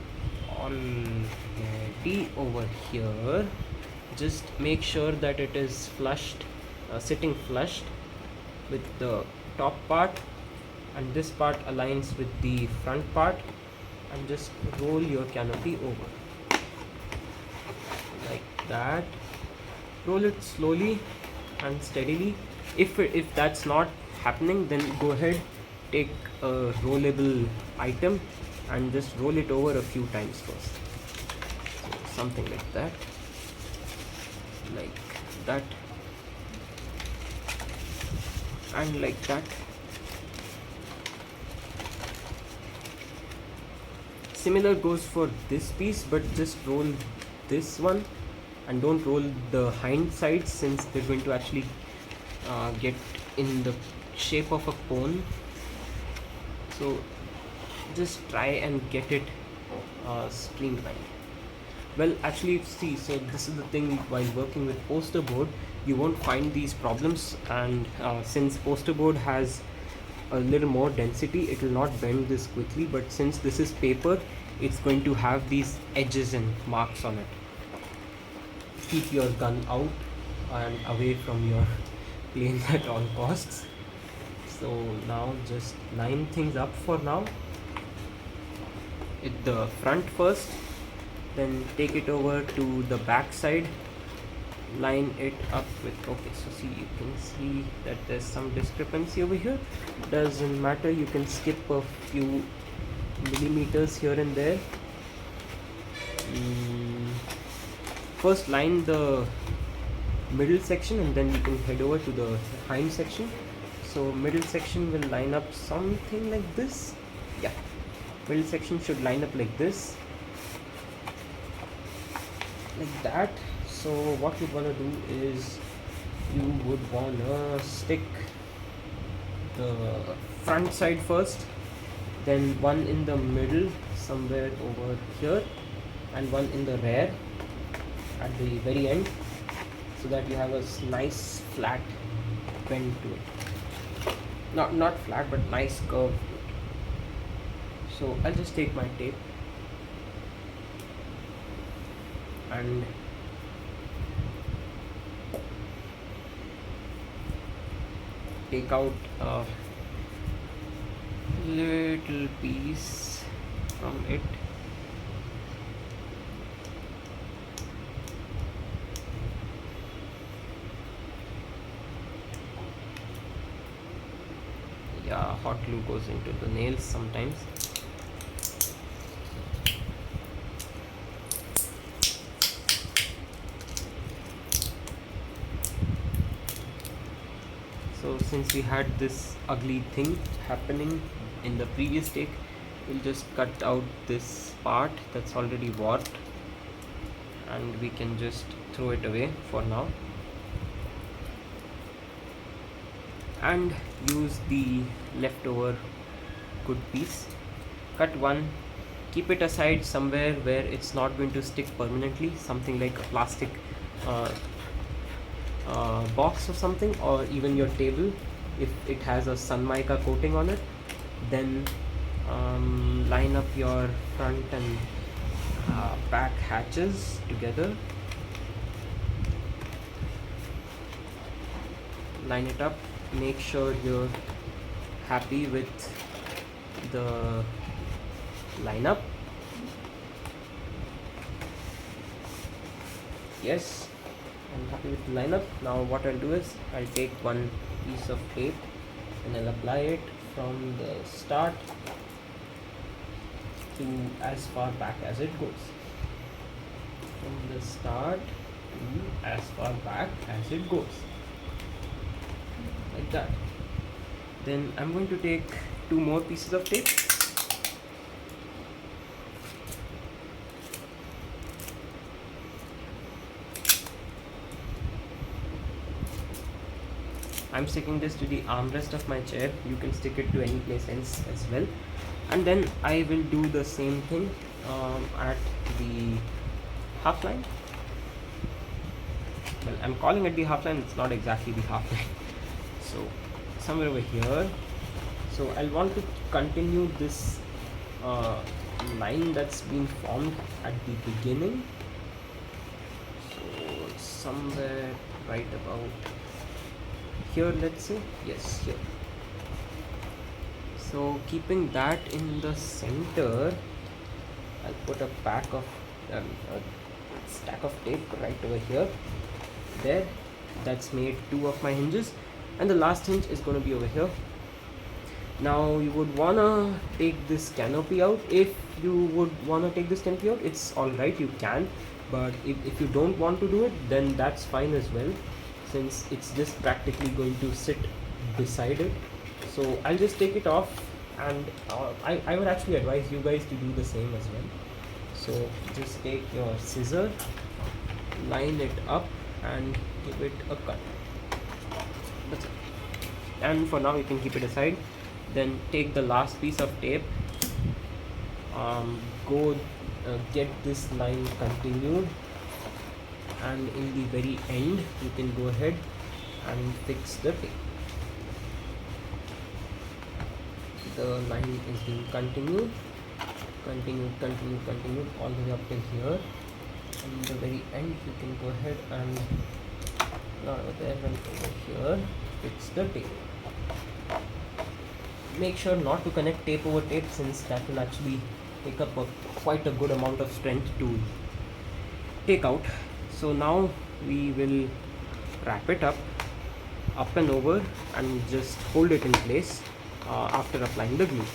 already over here. Just make sure that it is flushed, sitting flushed with the top part, and this part aligns with the front part, and just roll your canopy over like that. Roll it slowly and steadily. If that's not happening, then go ahead, take a rollable item and just roll it over a few times first. So something like that, and like that. Similar goes for this piece, but just roll this one and don't roll the hind sides, since they're going to actually get in the shape of a cone. So just try and get it streamlined. Well, actually, see, so this is the thing, while working with poster board, you won't find these problems, and since poster board has a little more density, it will not bend this quickly. But since this is paper, it's going to have these edges and marks on it. Keep your gun out and away from your plane at all costs. So now just line things up for now. At the front first, then take it over to the back side, line it up with, okay, so see, you can see that there's some discrepancy over here. Doesn't matter, you can skip a few millimeters here and there. First line the middle section, and then you can head over to the hind section. So middle section will line up something like this. Yeah, middle section should line up like this, like that. So what you want to do is you would want to stick the front side first, then one in the middle somewhere over here, and one in the rear at the very end, so that you have a nice flat bend to it. Not flat, but nice curve to it. So I'll just take my tape and take out a little piece from it. Yeah, hot glue goes into the nails sometimes. So since we had this ugly thing happening in the previous take, we'll just cut out this part that's already warped, and we can just throw it away for now and use the leftover good piece. Cut one, keep it aside somewhere where it's not going to stick permanently, something like a plastic box or something, or even your table, if it has a sun mica coating on it, then line up your front and back hatches together. Line it up, make sure you're happy with the lineup. Yes, I'm happy with the lineup. Now what I'll do is I'll take one piece of tape and I'll apply it from the start to as far back as it goes. From the start to as far back as it goes. Like that. Then I'm going to take 2 more pieces of tape. I'm sticking this to the armrest of my chair. You can stick it to any place else as well. And then I will do the same thing at the half line. Well, I'm calling it the half line, it's not exactly the half line. So somewhere over here. So I'll want to continue this line that's been formed at the beginning. So somewhere right about here, let's say. Yes, here. So keeping that in the center, I'll put a pack of a stack of tape right over here. There, that's made 2 of my hinges, and the last hinge is going to be over here. Now you would wanna take this canopy out. If you would wanna take this canopy out, it's alright, you can. But if you don't want to do it, then that's fine as well, since it's just practically going to sit beside it. So I'll just take it off, and I would actually advise you guys to do the same as well. So just take your scissor, line it up and give it a cut. That's it. And for now you can keep it aside. Then take the last piece of tape, get this line continued, and in the very end you can go ahead and fix the tape. The line is being continued all the way up till here, and the very end you can go ahead and not over there and over here fix the tape. Make sure not to connect tape over tape, since that will actually take up quite a good amount of strength to take out. So now we will wrap it up and over and just hold it in place after applying the glue.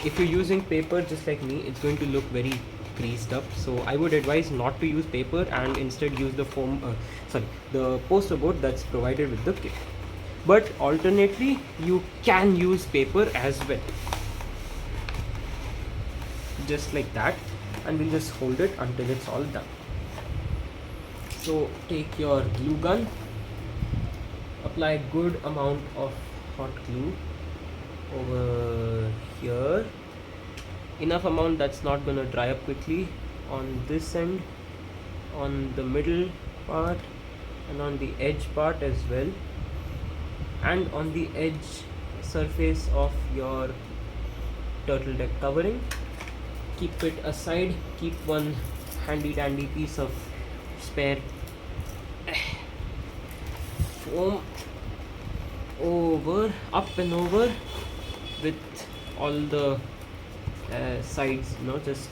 If you're using paper just like me, it's going to look very creased up, so I would advise not to use paper and instead use the the poster board that's provided with the kit. But alternately, you can use paper as well, just like that, and we'll just hold it until it's all done. So take your glue gun, apply a good amount of hot glue over here, enough amount that's not going to dry up quickly, on this end, on the middle part, and on the edge part as well, and on the edge surface of your turtle deck covering. Keep it aside, keep one handy dandy piece of spare foam up and over, with all the sides just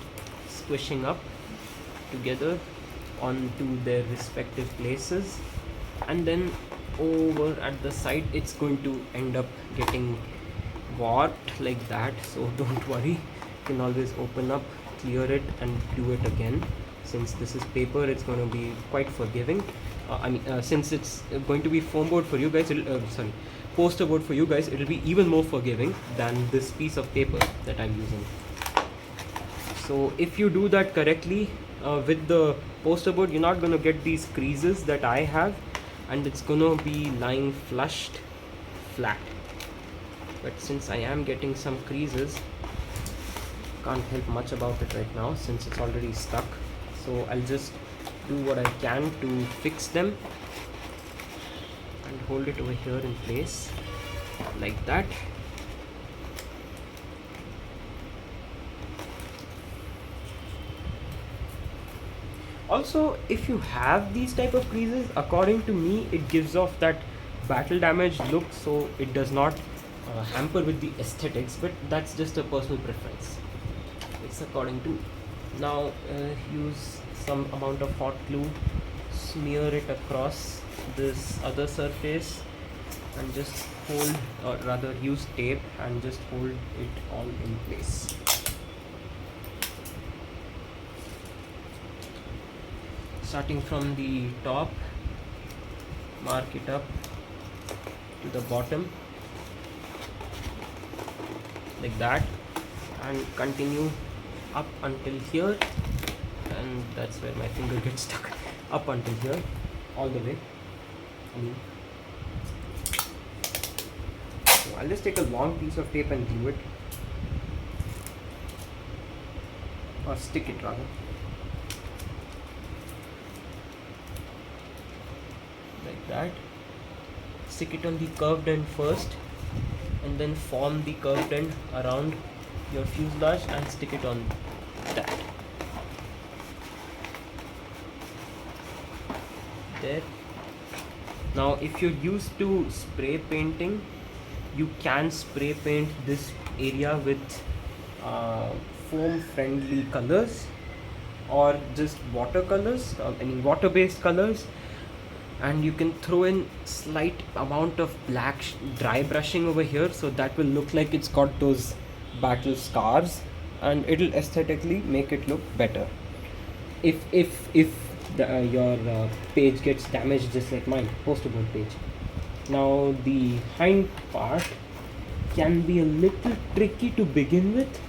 squishing up together onto their respective places, and then over at the side it's going to end up getting warped like that. So don't worry, you can always open up, clear it, and do it again. Since this is paper, it's going to be quite forgiving. Since it's going to be foam board for you guys, poster board for you guys, it'll be even more forgiving than this piece of paper that I'm using. So if you do that correctly with the poster board, you're not going to get these creases that I have, and it's going to be lying flushed flat. But since I am getting some creases, can't help much about it right now since it's already stuck. So I'll just do what I can to fix them and hold it over here in place like that. Also, if you have these type of creases, according to me, it gives off that battle damage look, so it does not hamper with the aesthetics, but that's just a personal preference. It's according to. Now use some amount of hot glue, smear it across this other surface, and just hold, or rather use tape and just hold it all in place. Starting from the top, mark it up to the bottom like that, and continue up until here, and that's where my finger gets stuck. Up until here, all the way. So I'll just take a long piece of tape and glue it, or stick it rather, like that. Stick it on the curved end first, and then form the curved end around your fuselage and stick it on that. There. Now if you're used to spray painting, you can spray paint this area with foam friendly colors, or just watercolors, water based colors, and you can throw in slight amount of black dry brushing over here, so that will look like it's got those battle scars, and it'll aesthetically make it look better. If your page gets damaged just like mine, poster board page. Now the hind part can be a little tricky to begin with,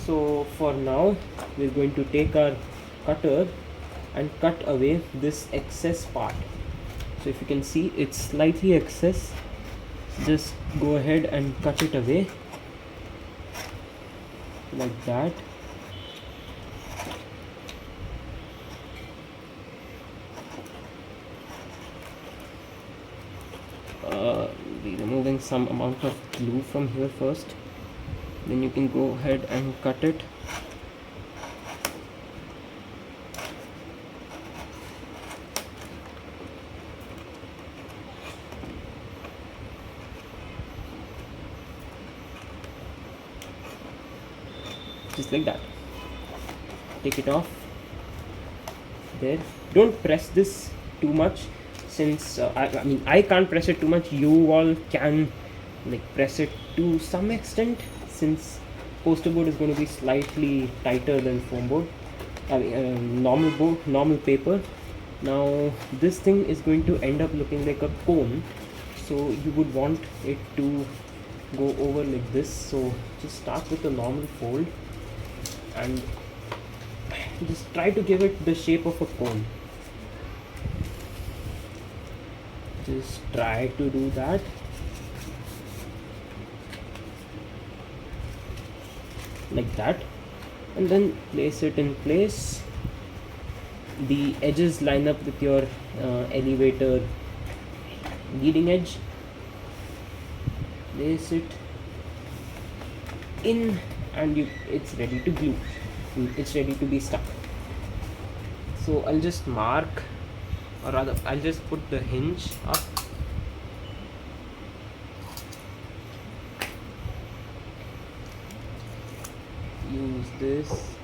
so for now we're going to take our cutter and cut away this excess part. So if you can see, it's slightly excess. Just go ahead and cut it away like that. Be removing some amount of glue from here first, then you can go ahead and cut it. Just like that. Take it off. There. Don't press this too much, since I can't press it too much. You all can press it to some extent, since poster board is going to be slightly tighter than foam board. Normal paper. Now this thing is going to end up looking like a cone, so you would want it to go over like this. So just start with a normal fold and just try to give it the shape of a cone. Just try to do that. Like that, and then place it in place. The edges line up with your elevator leading edge. Place it in, and it's ready to glue. It's ready to be stuck. So I'll just mark, or rather I'll just put the hinge up. Use this,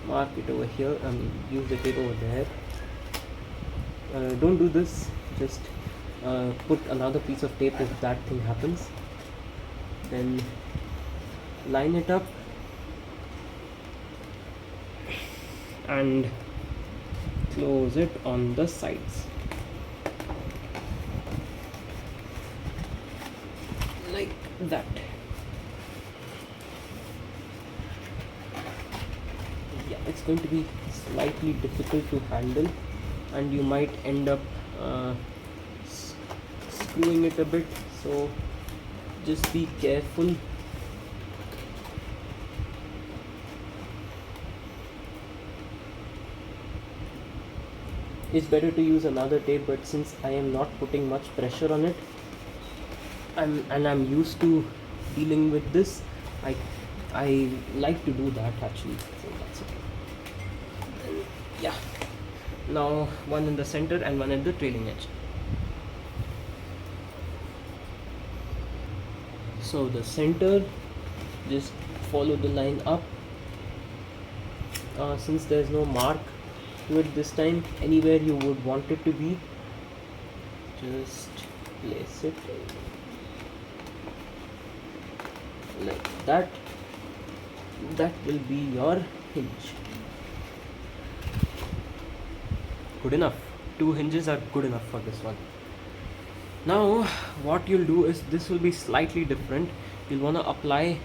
mark it over here, and use the tape over there. Don't do this, just put another piece of tape if that thing happens. Then line it up and close it on the sides like that. Yeah, it's going to be slightly difficult to handle, and you might end up screwing it a bit, so just be careful. it's better to use another tape, but since I am not putting much pressure on it, I'm used to dealing with this, I like to do that actually. So that's it. And yeah, now one in the center and one at the trailing edge. So the center, just follow the line up. Since there's no mark to it this time, anywhere you would want it to be, just place it like that. That will be your hinge. Good enough. 2 hinges are good enough for this one. Now what you'll do is, this will be slightly different. You'll want to apply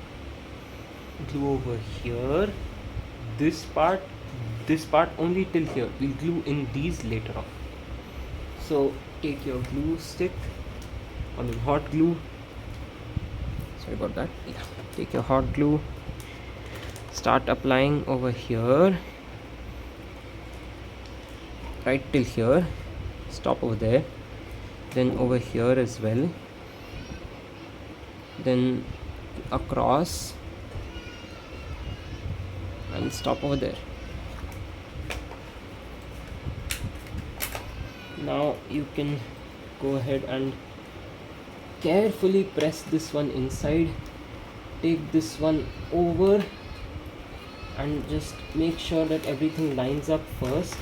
glue over here, this part only till here. We'll glue in these later on. So take your glue stick, hot glue, sorry about that. Yeah, take your hot glue, start applying over here, right till here, stop over there, then over here as well, then across and stop over there. Now you can go ahead and carefully press this one inside, take this one over and just make sure that everything lines up first.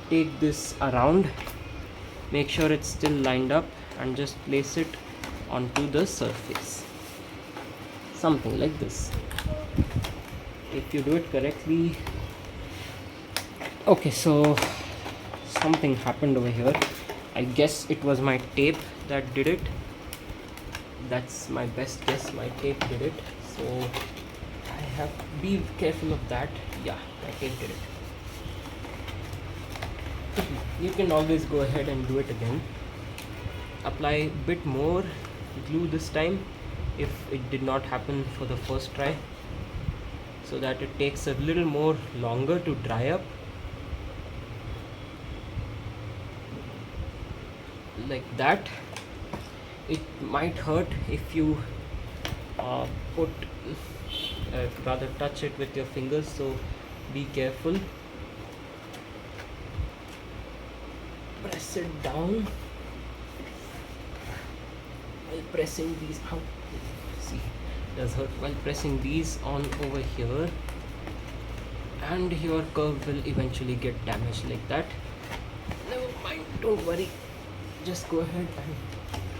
Take this around, make sure it's still lined up, and just place it onto the surface, something like this. If you do it correctly. Okay, so something happened over here. I guess it was my tape that did it. That's my best guess, my tape did it. So I have to be careful of that. Yeah, my tape did it. You can always go ahead and do it again. Apply a bit more glue this time if it did not happen for the first try, so that it takes a little more longer to dry up. Like that. It might hurt if you rather touch it with your fingers, so be careful. Press it down while pressing these out. See, it does hurt while pressing these on over here, and your curve will eventually get damaged like that. Never mind, don't worry, just go ahead and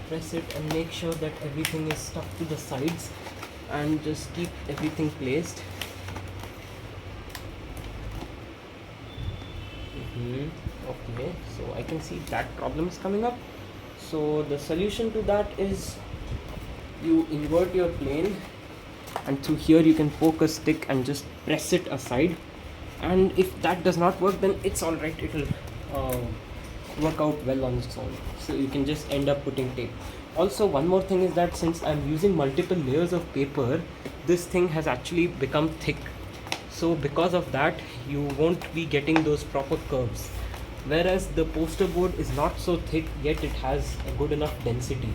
press it and make sure that everything is stuck to the sides, and just keep everything placed. Okay, so I can see that problem is coming up. So the solution to that is, you invert your plane, and through here you can poke a stick and just press it aside. And if that does not work, then it's alright, it will work out well on its own. So you can just end up putting tape. Also, one more thing is that since I'm using multiple layers of paper, this thing has actually become thick. So because of that, you won't be getting those proper curves. Whereas the poster board is not so thick, yet it has a good enough density.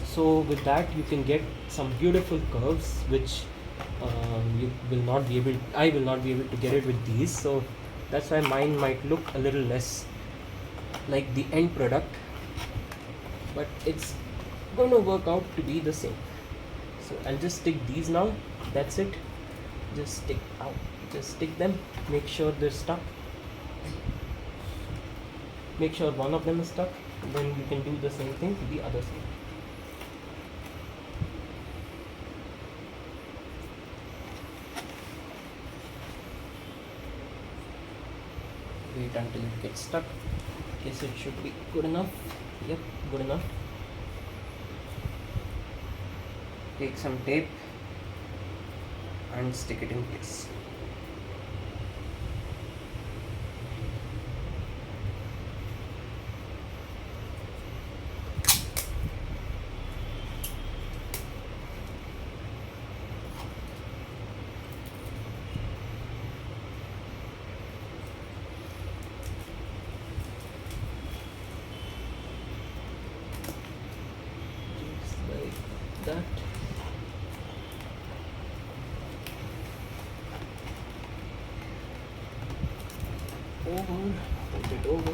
So with that, you can get some beautiful curves, which I will not be able to get it with these. So that's why mine might look a little less like the end product, but it's going to work out to be the same. So I'll just stick these now. That's it. Just stick them. Make sure they're stuck. Make sure one of them is stuck. Then you can do the same thing to the other side. Wait until it gets stuck. Guess it should be good enough. Yep, good enough. Take some tape and stick it in place. fold it over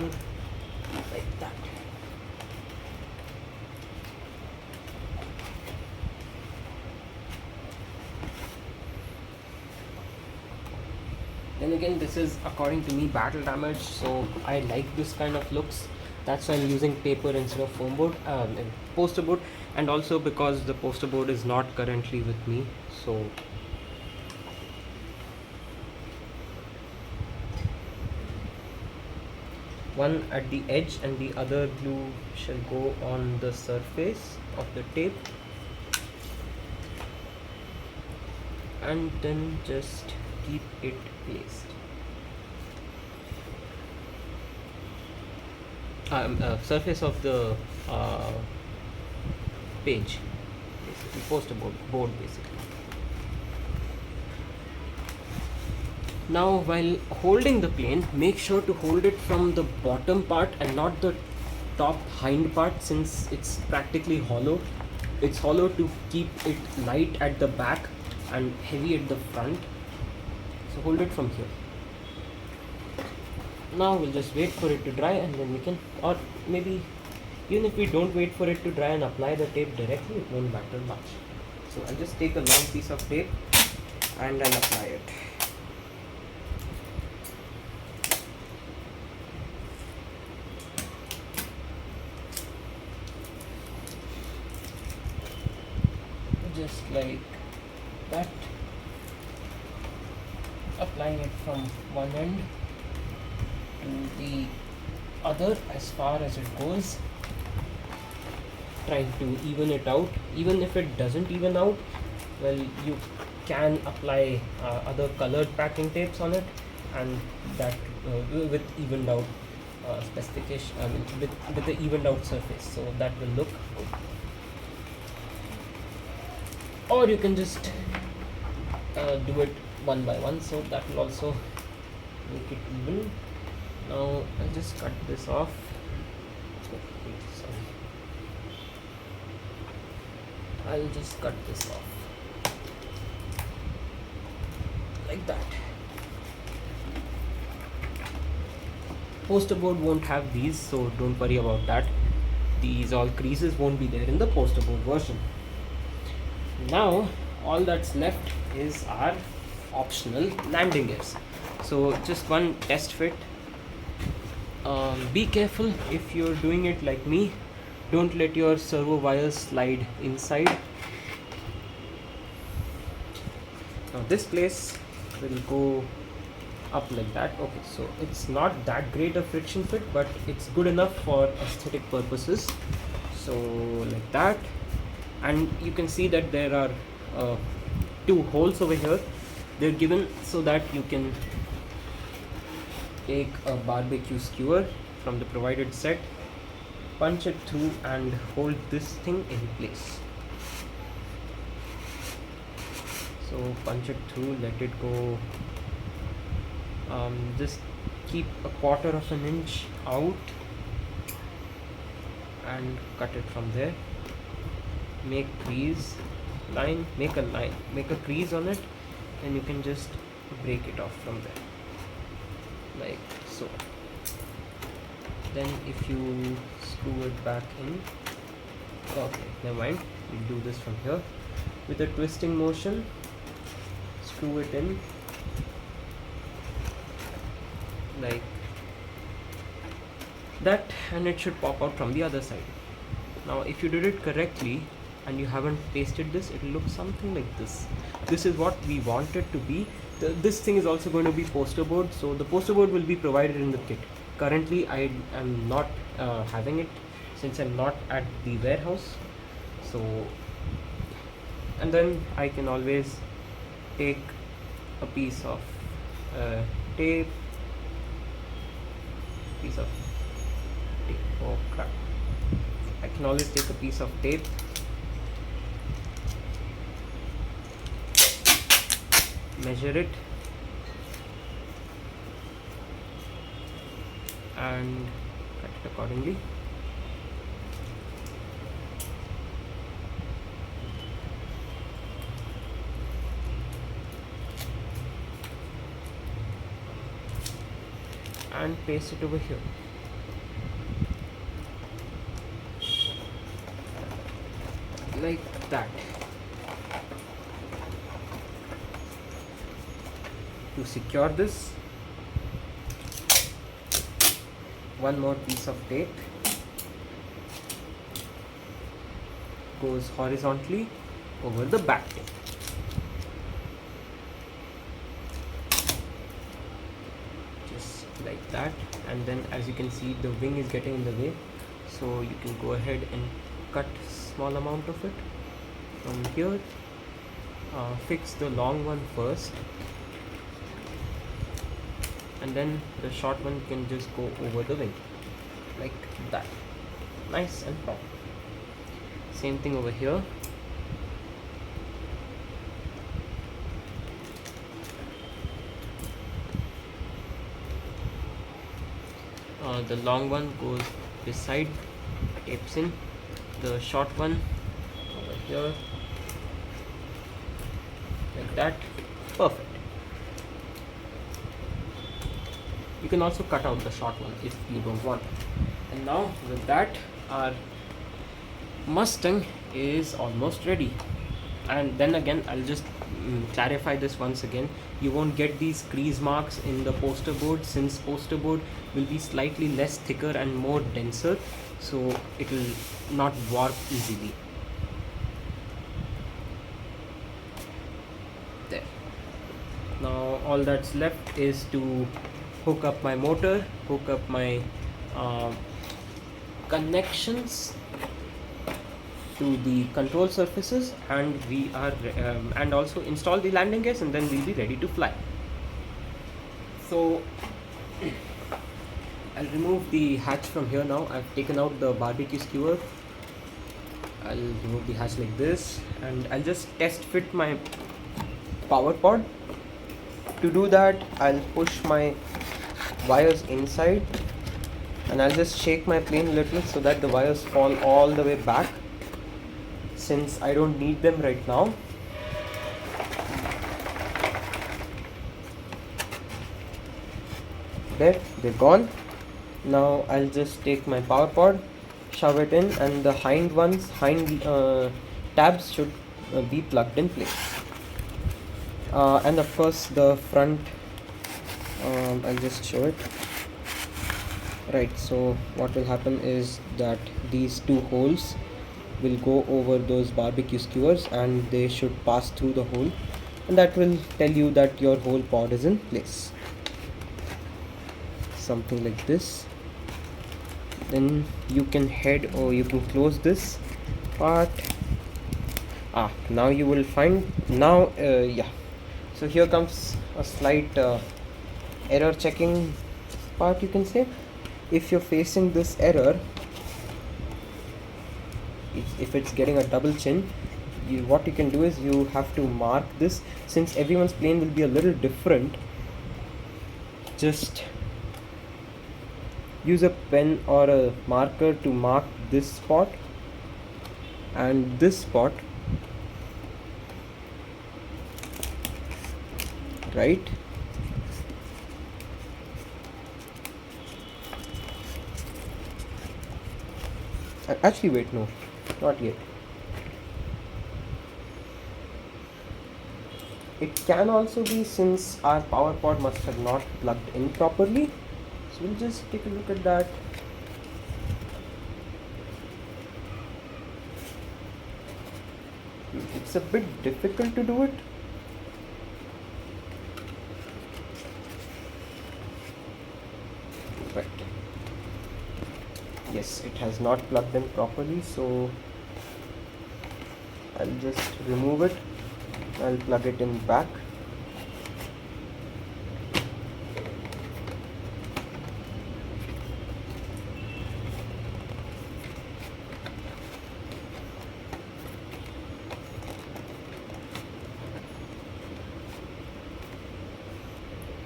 like that. Then again, this is according to me battle damage, so I like this kind of looks. That's why I'm using paper instead of foam board, and poster board, and also because the poster board is not currently with me. So one at the edge and the other glue shall go on the surface of the tape, and then just keep it placed. Surface of the page, basically poster board basically. Now while holding the plane, make sure to hold it from the bottom part and not the top hind part, since it's practically hollow. It's hollow to keep it light at the back and heavy at the front. So hold it from here. Now we'll just wait for it to dry, and then we can, or maybe even if we don't wait for it to dry and apply the tape directly, it won't matter much. So I'll just take a long piece of tape and I'll apply it. Just like that, applying it from one end to the other as far as it goes, trying to even it out. Even if it doesn't even out, well, you can apply other colored packing tapes on it, and that with evened out specification, with the evened out surface, so that will look good. Or you can just do it one by one, so that will also make it even. Now I'll just cut this off. Sorry. I'll just cut this off like that. Poster board won't have these, so don't worry about that. These all creases won't be there in the poster board version. Now all that's left is our optional landing gears. So just one test fit. Be careful if you're doing it like me. Don't let your servo wires slide inside. Now this place will go up like that. Okay, so it's not that great a friction fit, but it's good enough for aesthetic purposes. So like that, and you can see that there are two holes over here. They're given so that you can take a barbecue skewer from the provided set, punch it through and hold this thing in place. So punch it through, let it go, just keep a quarter of an inch out and cut it from there. Make crease line, make a crease on it, and you can just break it off from there like so. Then if you screw it back in, okay, never mind, we'll do this from here with a twisting motion. Screw it in like that, and it should pop out from the other side. Now if you did it correctly and you haven't pasted this, it will look something like this. This is what we want it to be. This thing is also going to be poster board, so the poster board will be provided in the kit. Currently I am not having it since I'm not at the warehouse. So, and then I can always take a piece of tape, oh crap, I can always take a piece of tape, measure it, and cut it accordingly. and place it over here. Like that. To secure this, one more piece of tape goes horizontally over the back tape. Just like that, and then as you can see, the wing is getting in the way, so you can go ahead and cut small amount of it from here. Fix the long one first, and then the short one can just go over the wing like that, nice and proper. Same thing over here. The long one goes this side, tapes in. The short one over here, like that. Perfect. You can also cut out the short one if you don't want. And now with that, our Mustang is almost ready. And then again, I'll just clarify this once again. You won't get these crease marks in the poster board, since poster board will be slightly less thicker and more denser, so it will not warp easily. There. Now all that's left is to hook up my motor, hook up my connections to the control surfaces, and we are and also install the landing gears, and then we'll be ready to fly. So I'll remove the hatch from here now. I've taken out the barbecue skewer. I'll remove the hatch like this, and I'll just test fit my power pod. To do that, I'll push my wires inside, and I'll just shake my plane a little so that the wires fall all the way back, since I don't need them right now. There, they're gone. Now I'll just take my power pod, shove it in, and the hind tabs should be plugged in place. And of course the front, I'll just show it. Right, so what will happen is that these two holes will go over those barbecue skewers, and they should pass through the hole, and that will tell you that your whole pod is in place. Something like this. Then you can head, or you can close this part. Now you will find, yeah, so here comes a slight error checking part, you can say. If you're facing this error, if it's getting a double chin, what you can do is you have to mark this. Since everyone's plane will be a little different, just use a pen or a marker to mark this spot and this spot, right? Actually, wait, no, not yet. It can also be, since our power pod must have not plugged in properly. So we'll just take a look at that. It's a bit difficult to do it. But yes, it has not plugged in properly, so I'll just remove it. I'll plug it in back.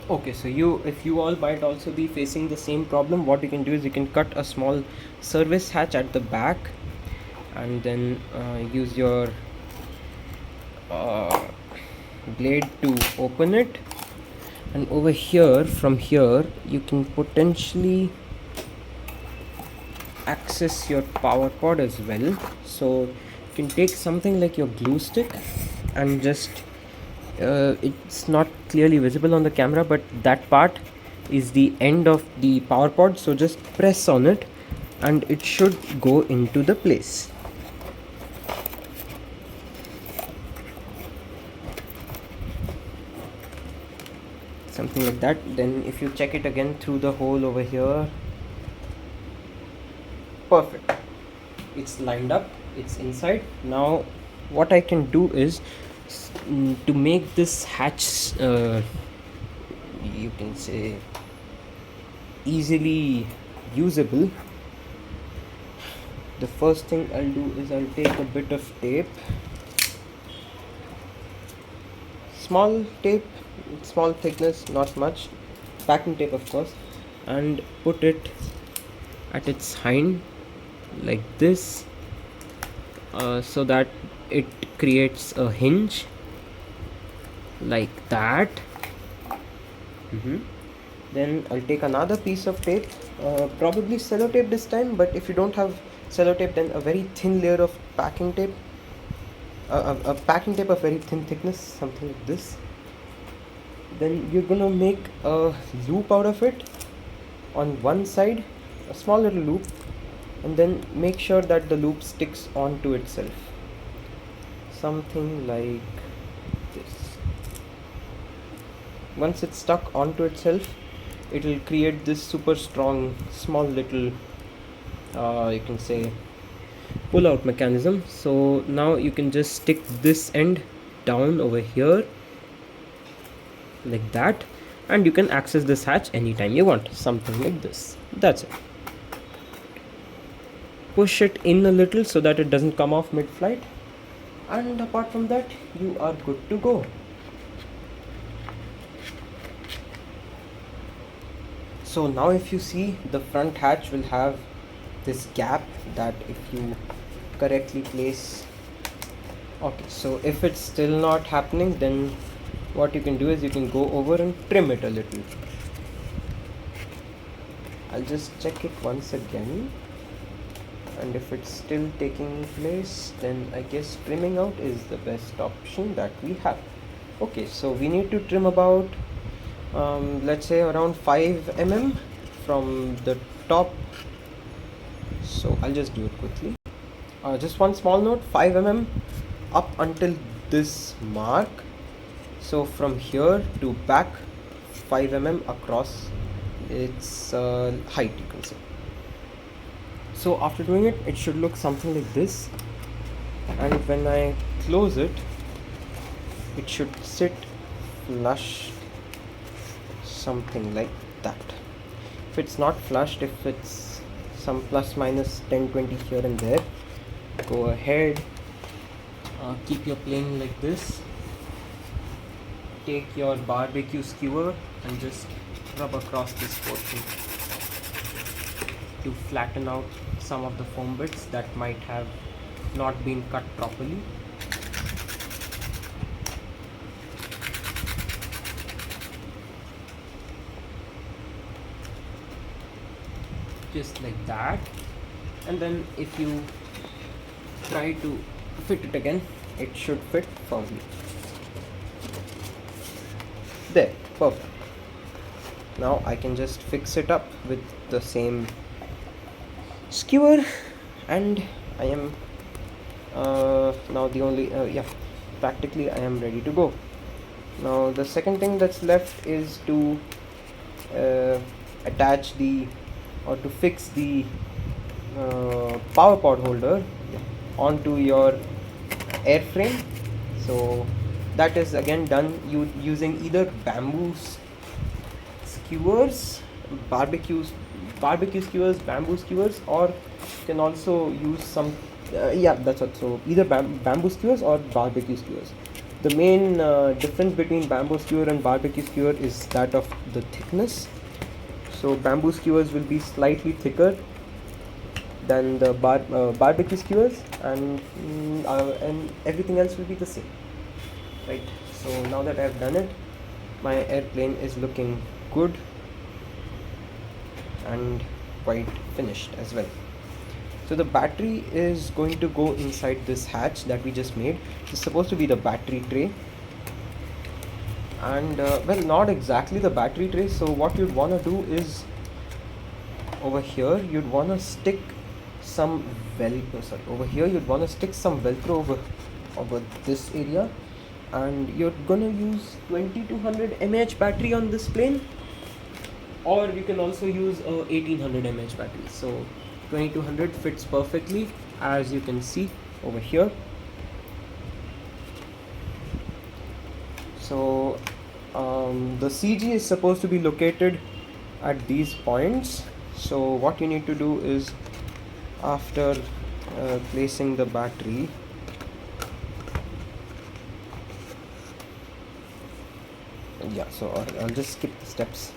Okay, so if you all might also be facing the same problem, what you can do is you can cut a small service hatch at the back, and then use your blade to open it, And over here, from here, you can potentially access your power pod as well. So you can take something like your glue stick and just it's not clearly visible on the camera, but that part is the end of the power pod, so just press on it and it should go into the place. Something like that. Then if you check it again through the hole over here, perfect, it's lined up, it's inside. Now what I can do is to make this hatch you can say easily usable. The first thing I'll do is I'll take a bit of tape, small tape, small thickness, not much, packing tape of course, and put it at its hind like this, so that it creates a hinge like that. Then I'll take another piece of tape, probably sellotape this time, but if you don't have sellotape, then a very thin layer of packing tape, a packing tape of very thin thickness, something like this. Then you're gonna make a loop out of it on one side, a small little loop, and then make sure that the loop sticks onto itself, something like this. Once it's stuck onto itself, it will create this super strong small little you can say pull out mechanism. So now you can just stick this end down over here like that, and you can access this hatch anytime you want, something like this. That's it. Push it in a little so that it doesn't come off mid-flight, and apart from that you are good to go. So now if you see, the front hatch will have this gap that if you correctly place. Okay, so if it's still not happening, then what you can do is you can go over and trim it a little. I'll just check it once again, and if it's still taking place, then I guess trimming out is the best option that we have. Okay, so we need to trim about let's say around 5 mm from the top. So I'll just do it quickly. Just one small note, 5 mm up until this mark. So from here to back, 5 mm across its height, you can say. So after doing it, it should look something like this, and when I close it, it should sit flush, something like that. If it's not flushed, if it's some plus minus 10-20 here and there, go ahead, keep your plane like this, take your barbecue skewer and just rub across this portion to flatten out some of the foam bits that might have not been cut properly. Just like that, and then if you try to fit it again, it should fit firmly. There, perfect. Now I can just fix it up with the same skewer, and I am now the only practically I am ready to go. Now the second thing that's left is to attach the or to fix the power pod holder onto your airframe. So that is again done using either bamboo skewers, barbecue skewers, bamboo skewers, or you can also use some that's what. So either bamboo skewers or barbecue skewers. The main difference between bamboo skewer and barbecue skewer is that of the thickness. So bamboo skewers will be slightly thicker than the barbecue skewers, and everything else will be the same, right? So now that I've done it, my airplane is looking good and quite finished as well. So the battery is going to go inside this hatch that we just made. It's supposed to be the battery tray, and well, not exactly the battery tray. So what you'd want to do is, over here you'd want to stick some over here you'd want to stick some velcro over this area, and you're gonna use 2200 mAh battery on this plane, or you can also use a 1800 mAh battery. So 2200 fits perfectly, as you can see over here. So the CG is supposed to be located at these points. So what you need to do is, after placing the battery, so I'll just skip the steps.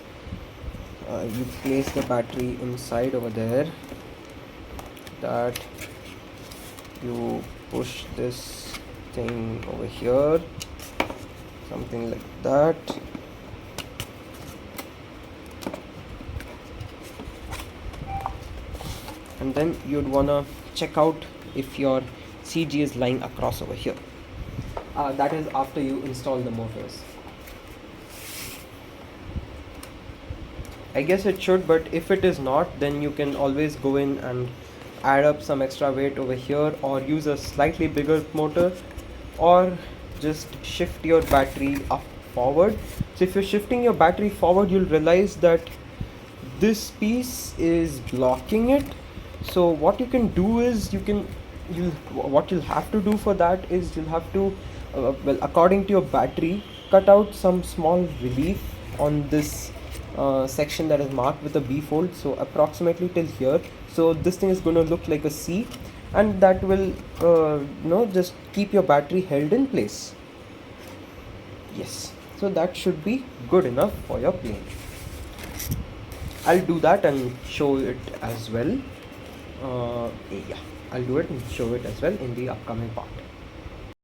You place the battery inside over there, that you push this thing over here, something like that. And then you'd wanna check out if your CG is lying across over here. That is after you install the motors. I guess it should, but if it is not, then you can always go in and add up some extra weight over here, or use a slightly bigger motor, or just shift your battery up forward. So if you're shifting your battery forward, you'll realize that this piece is blocking it. So what you can do is, what you'll have to do for that is, you'll have to well, according to your battery, cut out some small relief on this section that is marked with a B fold, so approximately till here. So this thing is going to look like a C, and that will just keep your battery held in place. Yes, so that should be good enough for your plane. I'll do that and show it as well. I'll do it and show it as well in the upcoming part.